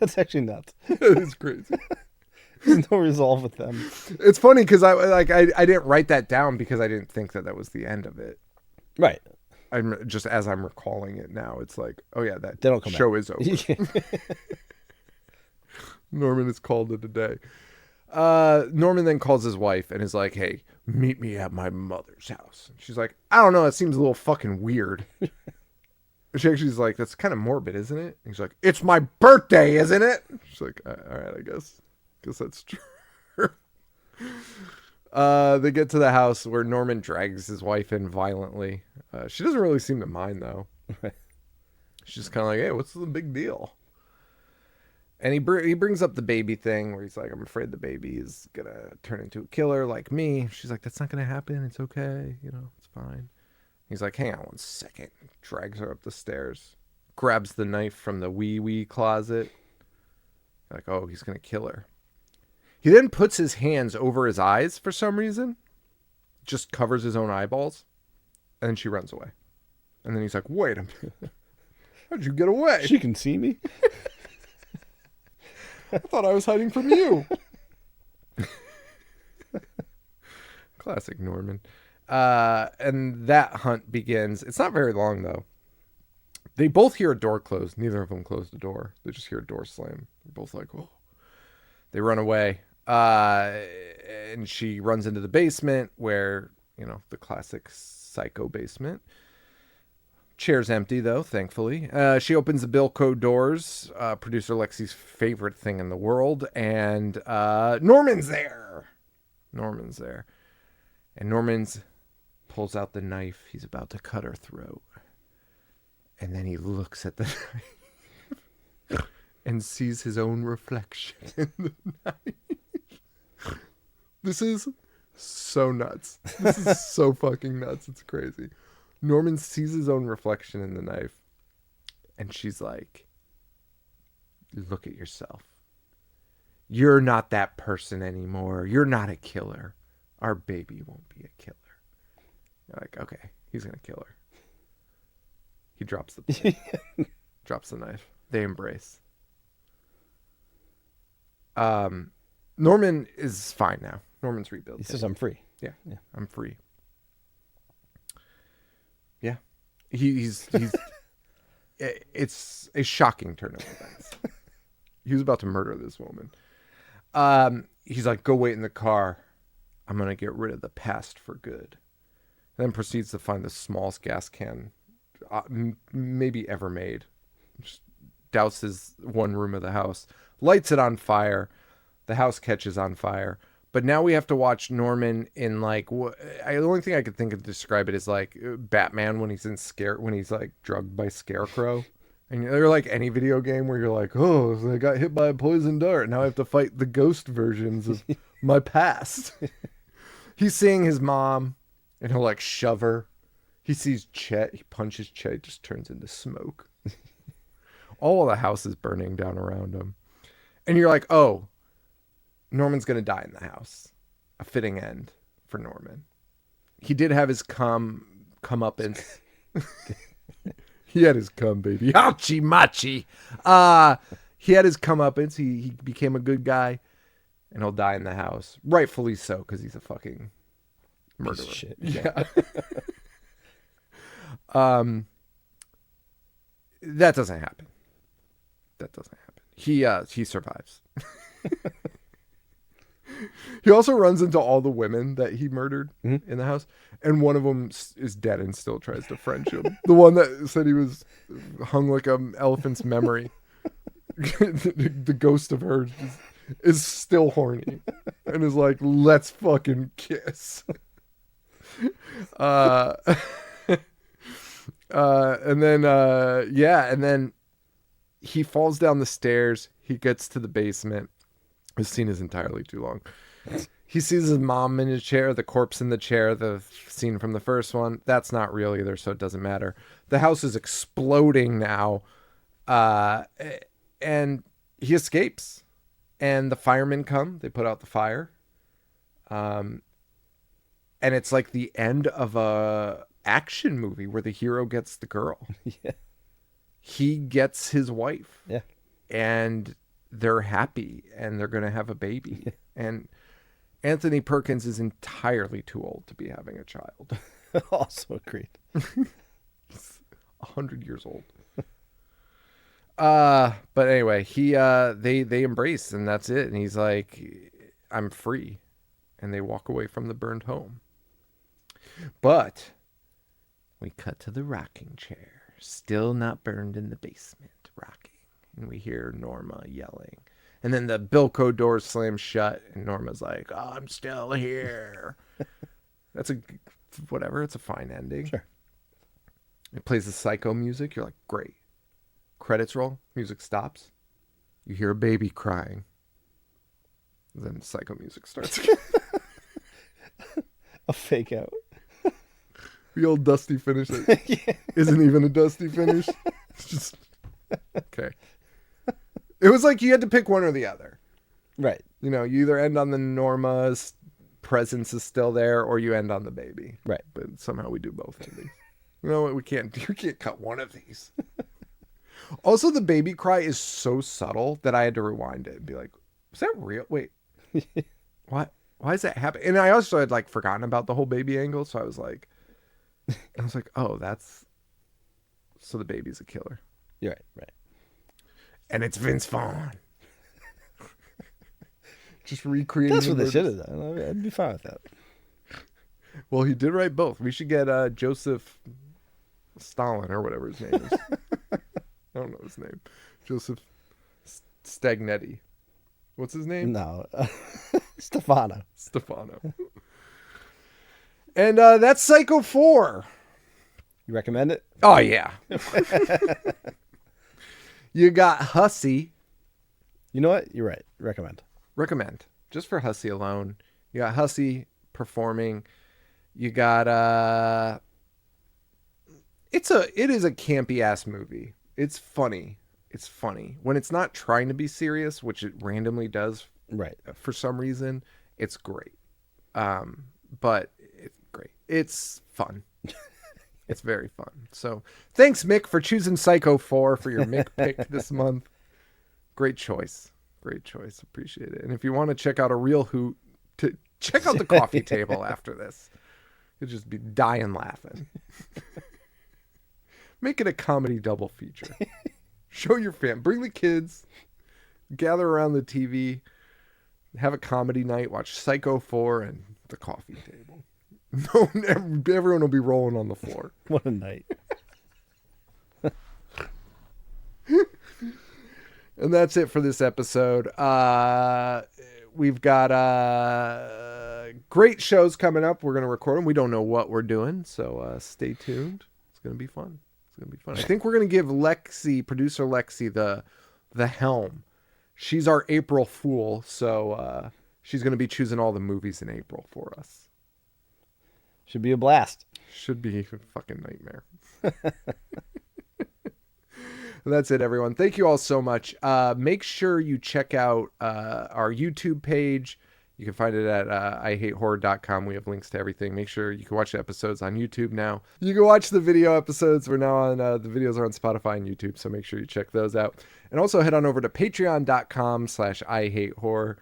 That's actually nuts. It is crazy. There's no resolve with them. It's funny because I didn't write that down because I didn't think that was the end of it. Right. I'm just, as I'm recalling it now, it's like, oh yeah, that they don't come show back. Is over. Norman has called it a day. Norman then calls his wife and is like, hey, meet me at my mother's house. She's like, I don't know, it seems a little fucking weird. She actually's like, that's kind of morbid, isn't it? And he's like, it's my birthday, isn't it? She's like, all right, I guess that's true. They get to the house where Norman drags his wife in violently. She doesn't really seem to mind, though. She's just kind of like, hey, what's the big deal? And he brings up the baby thing where he's like, I'm afraid the baby is going to turn into a killer like me. She's like, that's not going to happen. It's okay. It's fine. He's like, hang on one second. Drags her up the stairs. Grabs the knife from the wee closet. Like, oh, he's going to kill her. He then puts his hands over his eyes for some reason. Just covers his own eyeballs. And then she runs away. And then he's like, wait a minute. How'd you get away? She can see me? I thought I was hiding from you. Classic Norman. And that hunt begins. It's not very long, though. They both hear a door close. Neither of them close the door. They just hear a door slam. They're both like, oh. They run away. And she runs into the basement where, the classic psycho basement. Chair's empty, though, thankfully. She opens the Bilko doors, producer Lexi's favorite thing in the world, and Norman's there. And Norman's pulls out the knife. He's about to cut her throat. And then he looks at the knife and sees his own reflection in the knife. This is so nuts. This is so fucking nuts. It's crazy. Norman sees his own reflection in the knife. And she's like, look at yourself. You're not that person anymore. You're not a killer. Our baby won't be a killer. You're like, okay, he's going to kill her. He drops the knife. They embrace. Norman is fine now. Norman's He rebuilt. says, "I'm free." Yeah, Yeah. I'm free. Yeah, he's it's a shocking turn of events. He was about to murder this woman. He's like, "Go wait in the car. I'm gonna get rid of the past for good." And then proceeds to find the smallest gas can maybe ever made. Just douses one room of the house, lights it on fire. The house catches on fire. But now we have to watch Norman in like the only thing I could think of to describe it is like Batman when he's when he's like drugged by Scarecrow. And they're like any video game where you're like, oh, I got hit by a poison dart. Now I have to fight the ghost versions of my past. He's seeing his mom and he'll like shove her. He sees Chet. He punches Chet. It just turns into smoke. All of the house is burning down around him. And you're like, oh, Norman's going to die in the house. A fitting end for Norman. He did have his come up and he had his cum, baby. Hachi machi. He had his comeuppance. He became a good guy, and he'll die in the house, rightfully so, because he's a fucking murderer. Piece of shit. Yeah. That doesn't happen. That doesn't happen. He survives. He also runs into all the women that he murdered in the house, and one of them is dead and still tries to French him. The one that said he was hung like an elephant's memory. The ghost of her is still horny and is like, let's fucking kiss. And then he falls down the stairs. He gets to the basement. This scene is entirely too long. He sees his mom in his chair, the corpse in the chair, the scene from the first one. That's not real either, so it doesn't matter. The house is exploding now. And he escapes. And the firemen come. They put out the fire. And it's like the end of a action movie where the hero gets the girl. Yeah. He gets his wife. Yeah. And they're happy and they're going to have a baby. And Anthony Perkins is entirely too old to be having a child. Also agreed. He's 100 years old. But anyway, they embrace and that's it. And he's like, I'm free. And they walk away from the burned home. But we cut to the rocking chair, still not burned in the basement, rocking. And we hear Norma yelling. And then the Bilko doors slam shut, and Norma's like, oh, I'm still here. That's whatever. It's a fine ending. Sure. It plays the Psycho music. You're like, great. Credits roll. Music stops. You hear a baby crying. Then Psycho music starts again. A fake out. The old dusty finish that Yeah. isn't even a dusty finish. It's just... Okay. It was like you had to pick one or the other. Right. You know, you either end on the Norma's presence is still there or you end on the baby. Right. But somehow we do both endings. You know what? We can't cut one of these. Also, the baby cry is so subtle that I had to rewind it and be like, was that real? Wait. What? Why does that happen? And I also had like forgotten about the whole baby angle. So I was like, oh, so the baby's a killer. You're right. Right. And it's Vince Vaughn. Just recreating. That's what they should have done. I'd be fine with that. Well, he did write both. We should get Joseph Stalin or whatever his name is. I don't know his name. Joseph Stagnetti. What's his name? No. Stefano. And that's Psycho 4. You recommend it? Oh, yeah. You got Hussy. You know what? You're right. Recommend. Just for Hussy alone. You got Hussy performing. You got it is a campy ass movie. It's funny. When it's not trying to be serious, which it randomly does Right. for some reason, it's great. But it's great. It's fun. It's very fun. So thanks, Mick, for choosing Psycho 4 for your Mick pick this month. Great choice. Great choice. Appreciate it. And if you want to check out a real hoot, check out the coffee table after this. You'll just be dying laughing. Make it a comedy double feature. Show your fam. Bring the kids. Gather around the TV. Have a comedy night. Watch Psycho 4 and the coffee table. No, everyone will be rolling on the floor. What a night. And that's it for this episode. We've got great shows coming up. We're going to record them. We don't know what we're doing, so stay tuned. It's going to be fun. I think we're going to give producer Lexi, the helm. She's our April Fool, so she's going to be choosing all the movies in April for us. Should be a blast. Should be a fucking nightmare. That's it, everyone. Thank you all so much. Make sure you check out our YouTube page. You can find it at IHateHorror.com. We have links to everything. Make sure you can watch the episodes on YouTube now. You can watch the video episodes. We're now on, the videos are on Spotify and YouTube, so make sure you check those out. And also head on over to patreon.com/IHateHorror.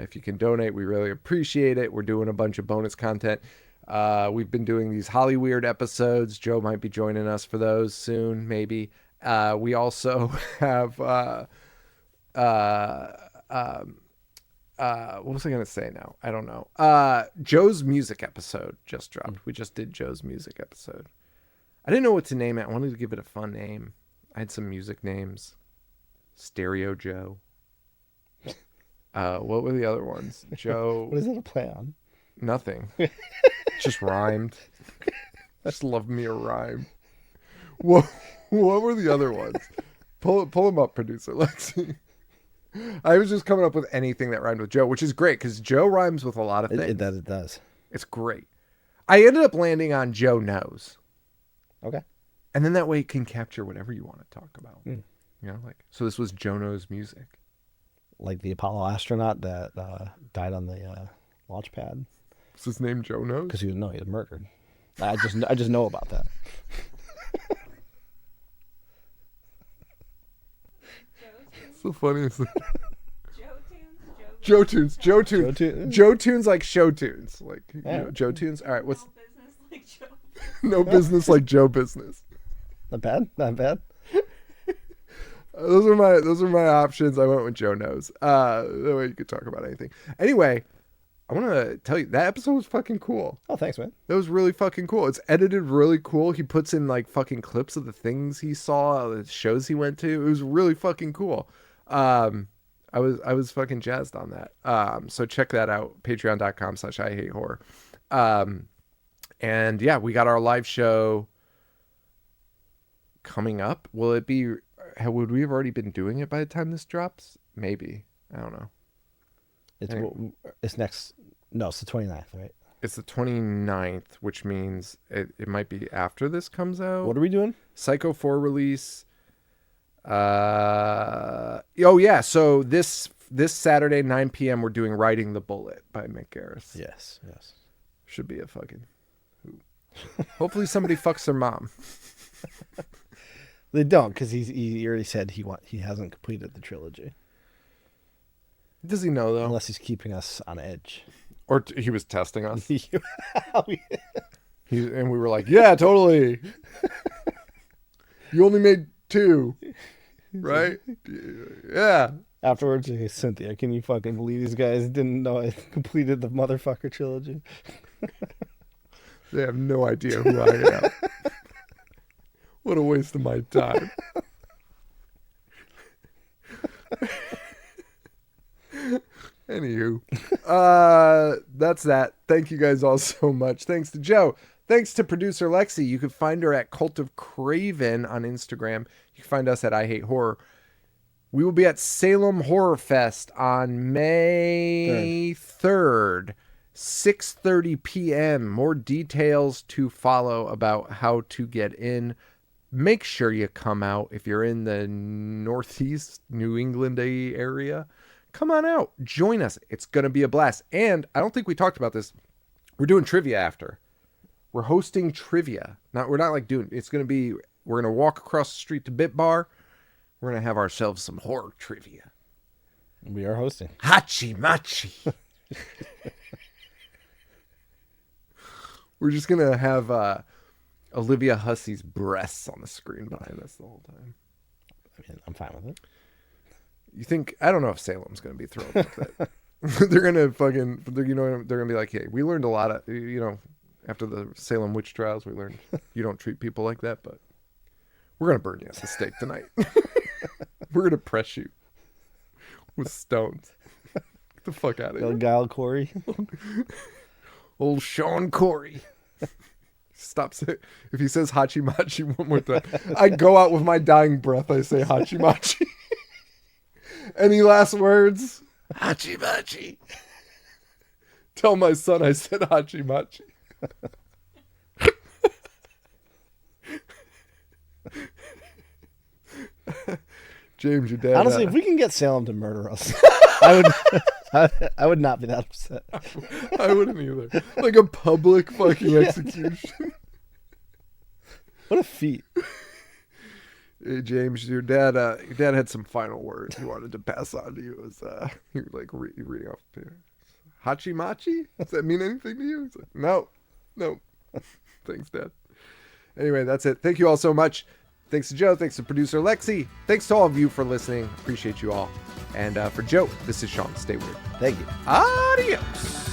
If you can donate, we really appreciate it. We're doing a bunch of bonus content. We've been doing these Hollyweird episodes. Joe might be joining us for those soon, maybe. We also have, what was I going to say now? I don't know. Joe's music episode just dropped. We just did Joe's music episode. I didn't know what to name it. I wanted to give it a fun name. I had some music names. Stereo Joe. What were the other ones? Joe. What is that a play on? Nothing. Just rhymed. Just love me a rhyme. What were the other ones? Pull them up, producer Lexi. I was just coming up with anything that rhymed with Joe, which is great because Joe rhymes with a lot of things. It does. It's great. I ended up landing on Joe Knows. Okay. And then that way it can capture whatever you want to talk about. You know, so this was Joe Knows music. Like the Apollo astronaut that died on the launch pad. Is his name Joe Knows? Because he was murdered. I just know about that. It's the funniest thing. Joe Tunes like show tunes. Like, you know, Joe Tunes. All right, what's... No business like Joe business. Not bad. Those are my options. I went with Joe Knows. That way you could talk about anything. Anyway, I want to tell you, that episode was fucking cool. Oh, thanks, man. That was really fucking cool. It's edited really cool. He puts in like fucking clips of the things he saw, the shows he went to. It was really fucking cool. I was fucking jazzed on that. So check that out. Patreon.com/IHateHorror. And yeah, we got our live show coming up. Will it be, would we have already been doing it by the time this drops? Maybe. I don't know. It's next. No, it's the 29th, right? It's the 29th, which means it might be after this comes out. What are we doing? Psycho 4 release. Oh yeah. So this Saturday, 9 p.m. we're doing Riding the Bullet by Mick Garris. Yes. Should be a fucking hoot. Hopefully somebody fucks their mom. They don't, because he already said he hasn't completed the trilogy. Does he know though? Unless he's keeping us on edge. Or he was testing us. Oh, yeah. And we were like, yeah, totally. You only made 2, right? Yeah. Afterwards, hey, Cynthia, can you fucking believe these guys didn't know I completed the motherfucker trilogy? They have no idea who I am. What a waste of my time. Anywho, that's that. Thank you guys all so much. Thanks to Joe. Thanks to producer Lexi. You can find her at Cult of Craven on Instagram. You can find us at I Hate Horror. We will be at Salem Horror Fest on May 3rd, 6:30 p.m. More details to follow about how to get in. Make sure you come out if you're in the Northeast New England area. Come on out. Join us. It's going to be a blast. And I don't think we talked about this. We're doing trivia after. We're hosting trivia. We're not like doing, it's going to be, we're going to walk across the street to Bit Bar. We're going to have ourselves some horror trivia. We are hosting. Hachi Machi. We're just going to have Olivia Hussey's breasts on the screen behind us the whole time. I mean, I'm fine with it. You think, I don't know if Salem's going to be thrilled with that. They're going to fucking, they're going to be like, hey, we learned a lot of, after the Salem witch trials, we learned you don't treat people like that, but we're going to burn you at the stake tonight. We're going to press you with stones. Get the fuck out of here. Guile Corey. Old Sean Corey. Stop saying, if he says Hachi Machi one more time, I go out with my dying breath, I say Hachi Machi. Any last words? Hachi Machi. Tell my son I said Hachi Machi. James, your dad. Honestly, if we can get Salem to murder us, I would not be that upset. I wouldn't either. Like a public fucking execution. What a feat. Hey, James, your dad had some final words he wanted to pass on to you. It was you were like reading off the paper. Hachi Machi? Does that mean anything to you? He's like, no. Thanks, Dad. Anyway, that's it. Thank you all so much. Thanks to Joe. Thanks to producer Lexi. Thanks to all of you for listening. Appreciate you all. And for Joe, this is Sean. Stay weird. Thank you. Adios.